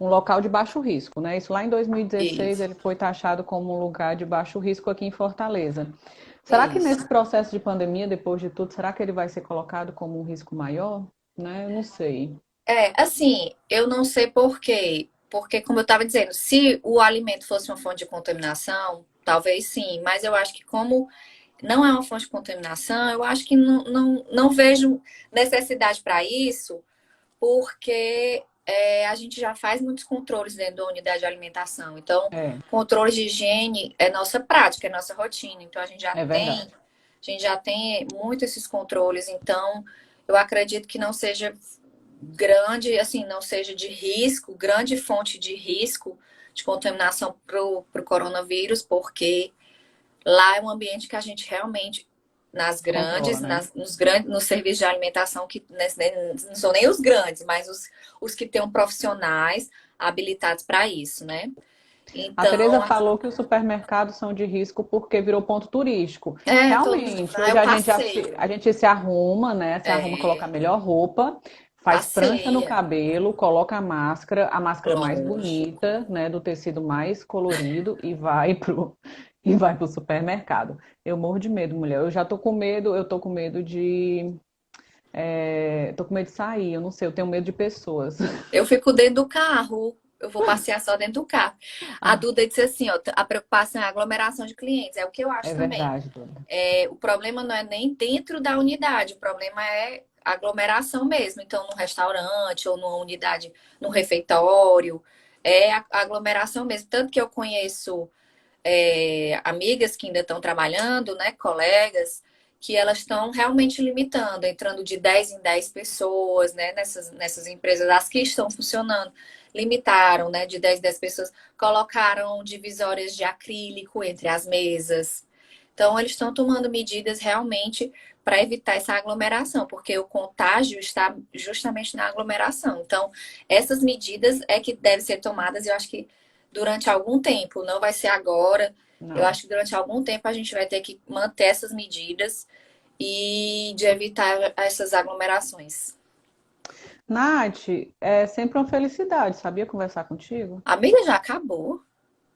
um local de baixo risco, né? Isso lá em 2016 Isso, ele foi taxado como um lugar de baixo risco aqui em Fortaleza. Será que isso. nesse processo de pandemia, depois de tudo, será que ele vai ser colocado como um risco maior? Né? Eu não sei. Assim, eu não sei por quê. Porque, como eu estava dizendo, se o alimento fosse uma fonte de contaminação, talvez sim, mas eu acho que como não é uma fonte de contaminação, eu acho que não vejo necessidade para isso, porque a gente já faz muitos controles dentro da unidade de alimentação. Então, É, controle de higiene é nossa prática, é nossa rotina. Então, é verdade. a gente já tem muito esses controles. Então, eu acredito que não seja grande, assim, não seja de risco, grande fonte de risco de contaminação para o coronavírus, porque lá é um ambiente que a gente realmente, Controla, né? nos serviços de alimentação, que não são nem os grandes, mas os que têm profissionais habilitados para isso, né? A Tereza Então, falou que os supermercados são de risco porque virou ponto turístico. todo mundo Realmente, fala, hoje eu passei, a gente se arruma, né? Se arruma, coloca a é, melhor roupa, faz prancha no passeia, cabelo, coloca a máscara mais lógico. bonita, né? Do tecido mais colorido e vai e vai pro supermercado. Eu morro de medo, mulher. Eu já tô com medo, eu tô com medo tô com medo de sair, eu não sei, eu tenho medo de pessoas. Eu fico dentro do carro, eu vou passear só dentro do carro. A Ah, Duda disse assim, ó, a preocupação é a aglomeração de clientes, é o que eu acho é também. verdade, Duda. O problema não é nem dentro da unidade, o problema é a aglomeração mesmo. Então, num restaurante ou numa unidade, num refeitório, é a aglomeração mesmo. Tanto que eu conheço amigas que ainda estão trabalhando, né, colegas, que elas estão realmente limitando, entrando de 10 em 10 pessoas, né, nessas empresas, as que estão funcionando, limitaram, né, de 10 em 10 pessoas, colocaram divisórias de acrílico entre as mesas. Então, eles estão tomando medidas realmente para evitar essa aglomeração, porque o contágio está justamente na aglomeração. Então, essas medidas é que devem ser tomadas, e eu acho que durante algum tempo, não vai ser agora. Eu Não. acho que durante algum tempo a gente vai ter que manter essas medidas e de evitar essas aglomerações. Nath, é sempre uma felicidade, sabia conversar contigo? A amiga já acabou.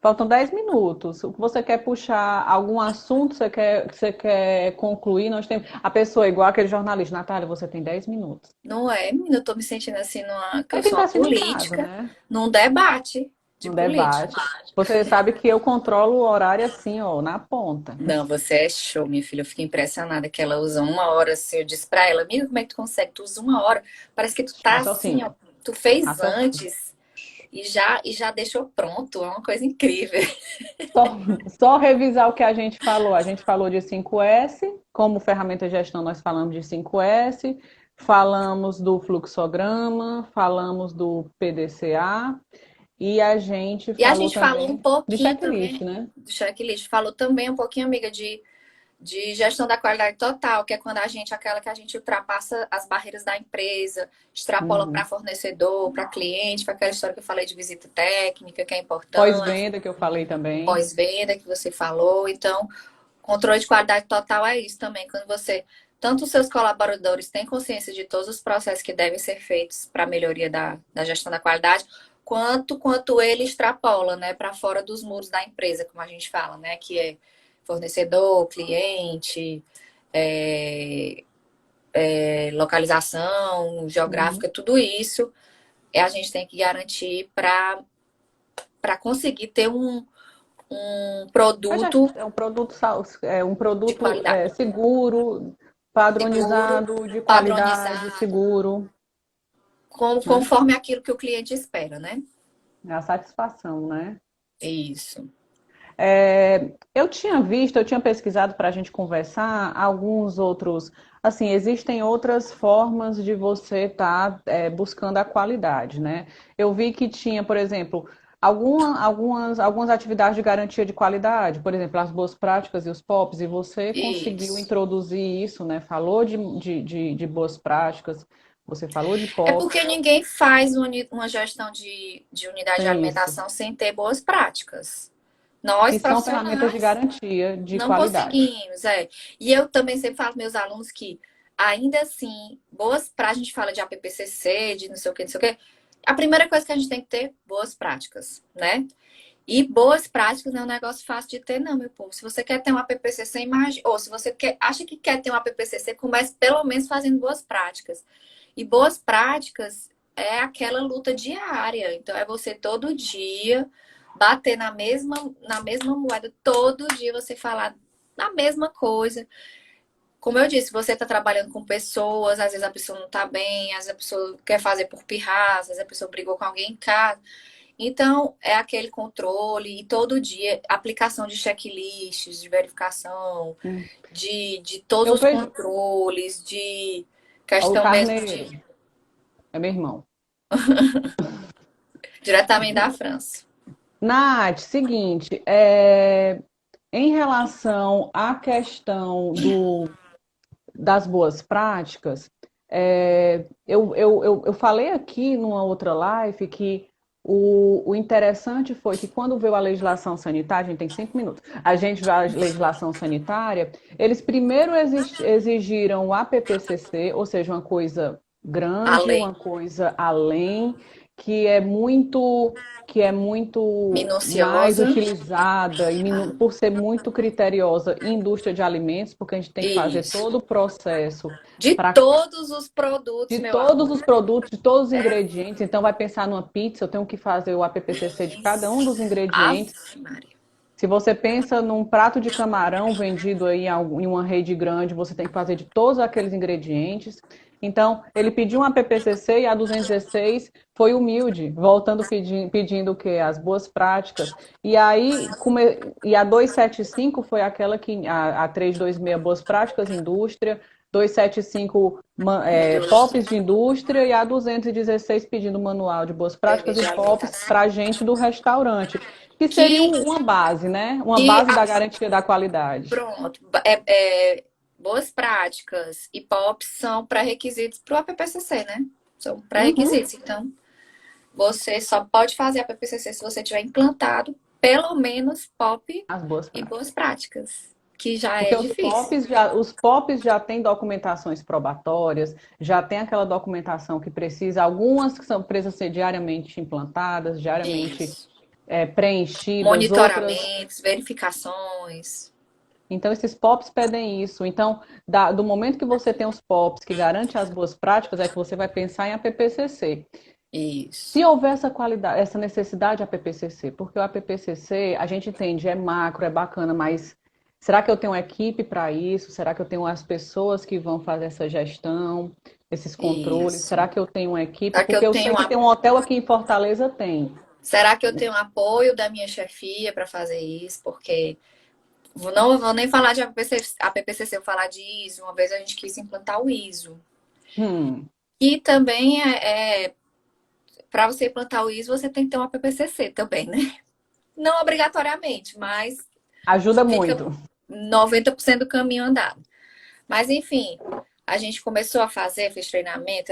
Faltam 10 minutos. O que você quer puxar algum assunto, você quer concluir? Nós temos a pessoa é igual aquele jornalista, Natália, você tem 10 minutos. Não é, menina? Eu tô me sentindo assim, que É eu que sou está uma assistindo em casa, política, né? num debate de No política. debate. Você sabe que eu controlo o horário assim, ó, na ponta. Não, você é show, minha filha. Eu fiquei impressionada que ela usa uma hora assim. Eu disse pra ela, amiga, como é que tu consegue? Tu usa uma hora. Parece que tu tá assim, ó. Raciocínio. Tu fez Raciocínio. antes e já deixou pronto. É uma coisa incrível. Só, só revisar o que a gente falou. A gente falou de 5S, como ferramenta de gestão, nós falamos de 5S, falamos do fluxograma, falamos do PDCA e a gente E a falou gente falou um também de pouquinho checklist, também né? do checklist. Falou também um pouquinho, amiga, de gestão da qualidade total, que é quando aquela que a gente ultrapassa as barreiras da empresa, extrapola para Uhum. fornecedor, para cliente, para aquela história que eu falei de visita técnica, que é importante, Pós-venda, que eu falei também. pós-venda que você falou. Então, controle de qualidade total é isso também, quando você, tanto os seus colaboradores têm consciência de todos os processos que devem ser feitos para a melhoria da gestão da qualidade, quanto ele extrapola, né, para fora dos muros da empresa, como a gente fala, né, que é fornecedor, cliente, é, localização Uhum. geográfica, tudo isso a gente tem que garantir para conseguir ter um produto É um produto, é um de produto qualidade. seguro, Seguro, padronizado, de qualidade, padronizado, seguro, né? conforme aquilo que o cliente espera, né? É a satisfação, né? Isso. Eu tinha pesquisado para a gente conversar alguns outros. Assim, existem outras formas de você estar buscando a qualidade, né? Eu vi que tinha, por exemplo, algumas atividades de garantia de qualidade, por exemplo, as boas práticas e os POPs, e você conseguiu Isso. introduzir isso, né? Falou de boas práticas, você falou de É porque POPs, ninguém faz uma gestão de unidade de tem isso, alimentação sem ter boas práticas. Nós, que são ferramentas de profissionais, garantia de não qualidade. conseguimos, é. E eu também sempre falo para meus alunos que, ainda assim, boas práticas, a gente fala de APPCC, de não sei o que, não sei o que. A primeira coisa que a gente tem que ter, boas práticas, né? E boas práticas não é um negócio fácil de ter, não, meu povo. Se você quer ter um APPCC, imagine, ou se você acha que quer ter um APPCC, comece pelo menos fazendo boas práticas. E boas práticas é aquela luta diária. Então, é você todo dia bater na mesma moeda, todo dia você falar na mesma coisa. Como eu disse, você está trabalhando com pessoas, às vezes a pessoa não está bem, às vezes a pessoa quer fazer por pirraça, às vezes a pessoa brigou com alguém em casa. Então, é aquele controle e todo dia aplicação de checklists, de verificação, Hum. de todos Eu os vejo controles, de o questão mesmo carneiro, de é meu irmão. diretamente da França. Nath, seguinte, em relação à questão das boas práticas, eu falei aqui numa outra live que o interessante foi que quando veio a legislação sanitária, a gente tem 5 minutos, a gente viu a legislação sanitária, eles primeiro exigiram o APPCC, ou seja, uma coisa grande, Além, uma coisa além, que é muito que é muito mais minuciosa. utilizada e por ser muito criteriosa em indústria de alimentos, porque a gente tem que fazer Isso. todo o processo De para todos os produtos, de meu todos amor. os produtos, de todos os ingredientes. Então, vai pensar numa pizza, eu tenho que fazer o APPCC de cada um dos Ave ingredientes. Maria. Se você pensa num prato de camarão vendido aí em uma rede grande, você tem que fazer de todos aqueles ingredientes. Então, ele pediu um APPCC e a 216 foi humilde, voltando pedindo o quê? As boas práticas. E aí, e a 275 foi aquela que, a 326 Boas Práticas Indústria, 275 POPs Indústria, de indústria e a 216 pedindo manual de boas práticas serviço e de POPs alimentação. para gente do restaurante que seria Que, uma base, né? Uma que base da garantia da qualidade. pronto, boas práticas e POPs são pré-requisitos para o APPCC, né? São Uhum. pré-requisitos. Então, Você só pode fazer a PPCC se você tiver implantado pelo menos POP As boas e práticas. boas práticas, que já Porque é difícil. Os POPs já têm documentações probatórias, já tem aquela documentação que precisa, algumas que são precisam ser diariamente implantadas, diariamente Isso. preenchidas, outras. Monitoramentos, verificações. Então, esses POPs pedem isso. Então, do momento que você tem os POPs que garantem as boas práticas, é que você vai pensar em APPCC. Isso. Se houver essa qualidade, essa necessidade de APPCC, porque o APPCC, a gente entende, é macro, é bacana, mas será que eu tenho uma equipe para isso? Será que eu tenho as pessoas que vão fazer essa gestão, esses controles? Isso. Será que eu tenho uma equipe? Será que Porque eu eu sei tenho que tem um hotel aqui em Fortaleza, tem. Será que eu tenho apoio da minha chefia para fazer isso? Porque não vou nem falar de APPCC, eu vou falar de ISO. Uma vez a gente quis implantar o ISO. Hum, E também para você implantar o ISO, você tem que ter uma APPCC também, né? Não obrigatoriamente, mas ajuda fica muito. 90% do caminho andado. Mas enfim, a gente começou a fazer, fez treinamento,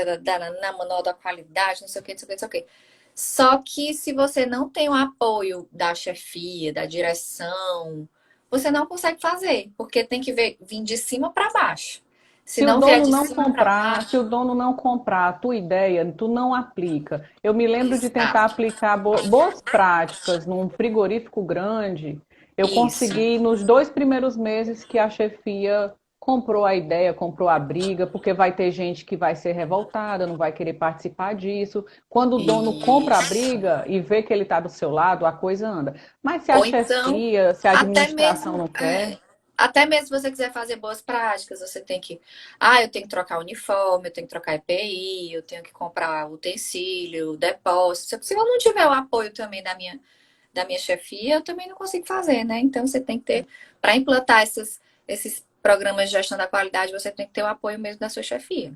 na manual da qualidade, não sei o que, não sei o que, não sei o que. Só que se você não tem o apoio da chefia, da direção, você não consegue fazer, porque tem que vir de cima para baixo. Se Se o não vier dono de não cima para comprar, se baixo, o dono não comprar a tua ideia, tu não aplica. Eu me lembro de tentar exato. aplicar boas práticas num frigorífico grande. Eu Isso. consegui nos 2 primeiros meses que a chefia comprou a ideia, comprou a briga, porque vai ter gente que vai ser revoltada, não vai querer participar disso. Quando o dono compra a Isso. briga e vê que ele está do seu lado, a coisa anda. Mas se a Ou então, chefia, se a até administração mesmo, não quer, até mesmo se você quiser fazer boas práticas, você tem que, eu tenho que trocar uniforme, eu tenho que trocar EPI, eu tenho que comprar utensílio, depósito. Se eu não tiver o apoio também da minha chefia, eu também não consigo fazer, né? Então você tem que ter, para implantar esses programas de gestão da qualidade, você tem que ter o apoio mesmo da sua chefia.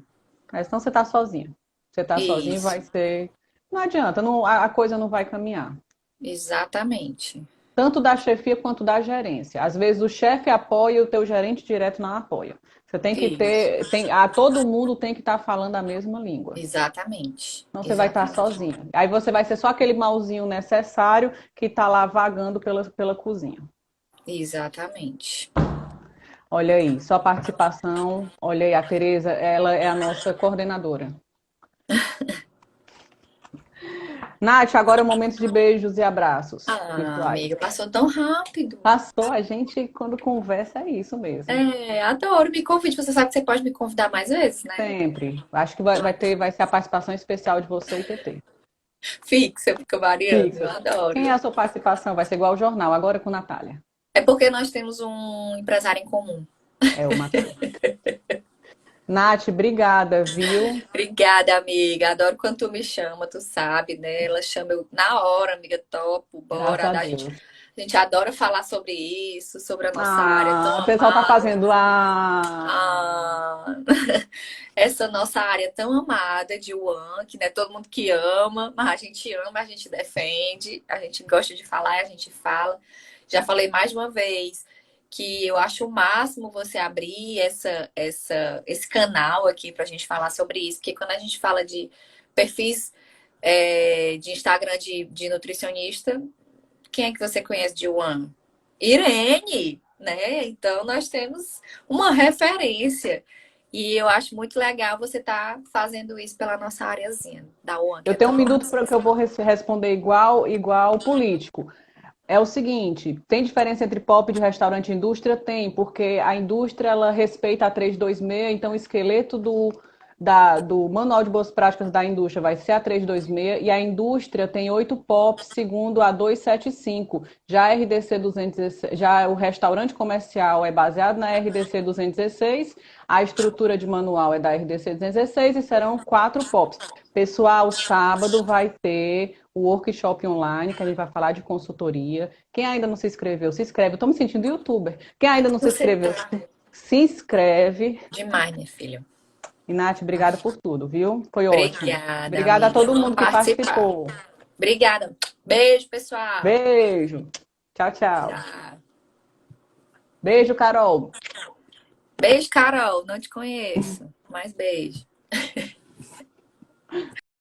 mas senão você está sozinho. Você está sozinho, vai Isso, ser. Não adianta, a coisa não vai caminhar. exatamente. Tanto da chefia quanto da gerência. Às vezes o chefe apoia e o teu gerente direto não apoia. Você tem que Isso, ter, todo mundo tem que estar falando a mesma língua. exatamente, Não você vai estar exatamente, sozinho. Aí você vai ser só aquele malzinho necessário que está lá vagando pela cozinha. exatamente. Olha aí, sua participação. Olha aí, a Tereza, ela é a nossa coordenadora. Nath, agora é o momento de beijos e abraços virtuais. Amiga, passou tão rápido. Passou, a gente, quando conversa, é isso mesmo. Adoro. Me convide. Você sabe que você pode me convidar mais vezes, né? Sempre. Acho que vai ser a participação especial de você e TT. Fixa, fica variando. Eu Fixa. Quem é adoro. a sua participação? Vai ser igual ao jornal, agora com Natália. É porque nós temos um empresário em comum. É o Matheus. Nath, obrigada, viu? Obrigada, amiga. Adoro quando tu me chama, tu sabe, né? Ela chama eu na hora, amiga, topo, Graças bora. a A gente, Deus. a gente adora falar sobre isso, sobre a nossa área tão Ah, o pessoal tá amada. fazendo. Ah, essa nossa área tão amada de One, que não é todo mundo que ama, a gente ama, a gente defende, a gente gosta de falar e a gente fala. Já falei mais de uma vez que eu acho o máximo você abrir esse canal aqui para a gente falar sobre isso, porque quando a gente fala de perfis de Instagram de nutricionista, quem é que você conhece de One? Irene, né? Então nós temos uma referência. E eu acho muito legal você estar fazendo isso pela nossa areazinha da One, que Eu é tenho um tão minuto massa. para que eu vou responder igual político. É o seguinte, tem diferença entre pop de restaurante e indústria? Tem, porque a indústria ela respeita a 326, então o esqueleto do Manual de Boas Práticas da indústria vai ser a 326 e a indústria tem 8 POPs segundo a 275. Já a RDC 216, já o restaurante comercial é baseado na RDC 216, a estrutura de manual é da RDC 216 e serão 4 POPs. Pessoal, sábado vai ter o workshop online, que a gente vai falar de consultoria. Quem ainda não se inscreveu, se inscreve. Eu estou me sentindo youtuber. Quem ainda não se Você inscreveu, tá se inscreve. demais, minha filha. E, Nath, obrigada por tudo, viu? Foi ótimo. Obrigada, Obrigada a amiga. todo Vamos mundo que participar. participou. Obrigada. Beijo, pessoal. Beijo. Tchau, tchau. Tchau. Beijo, Carol. Beijo, Carol. Não te conheço, mas beijo.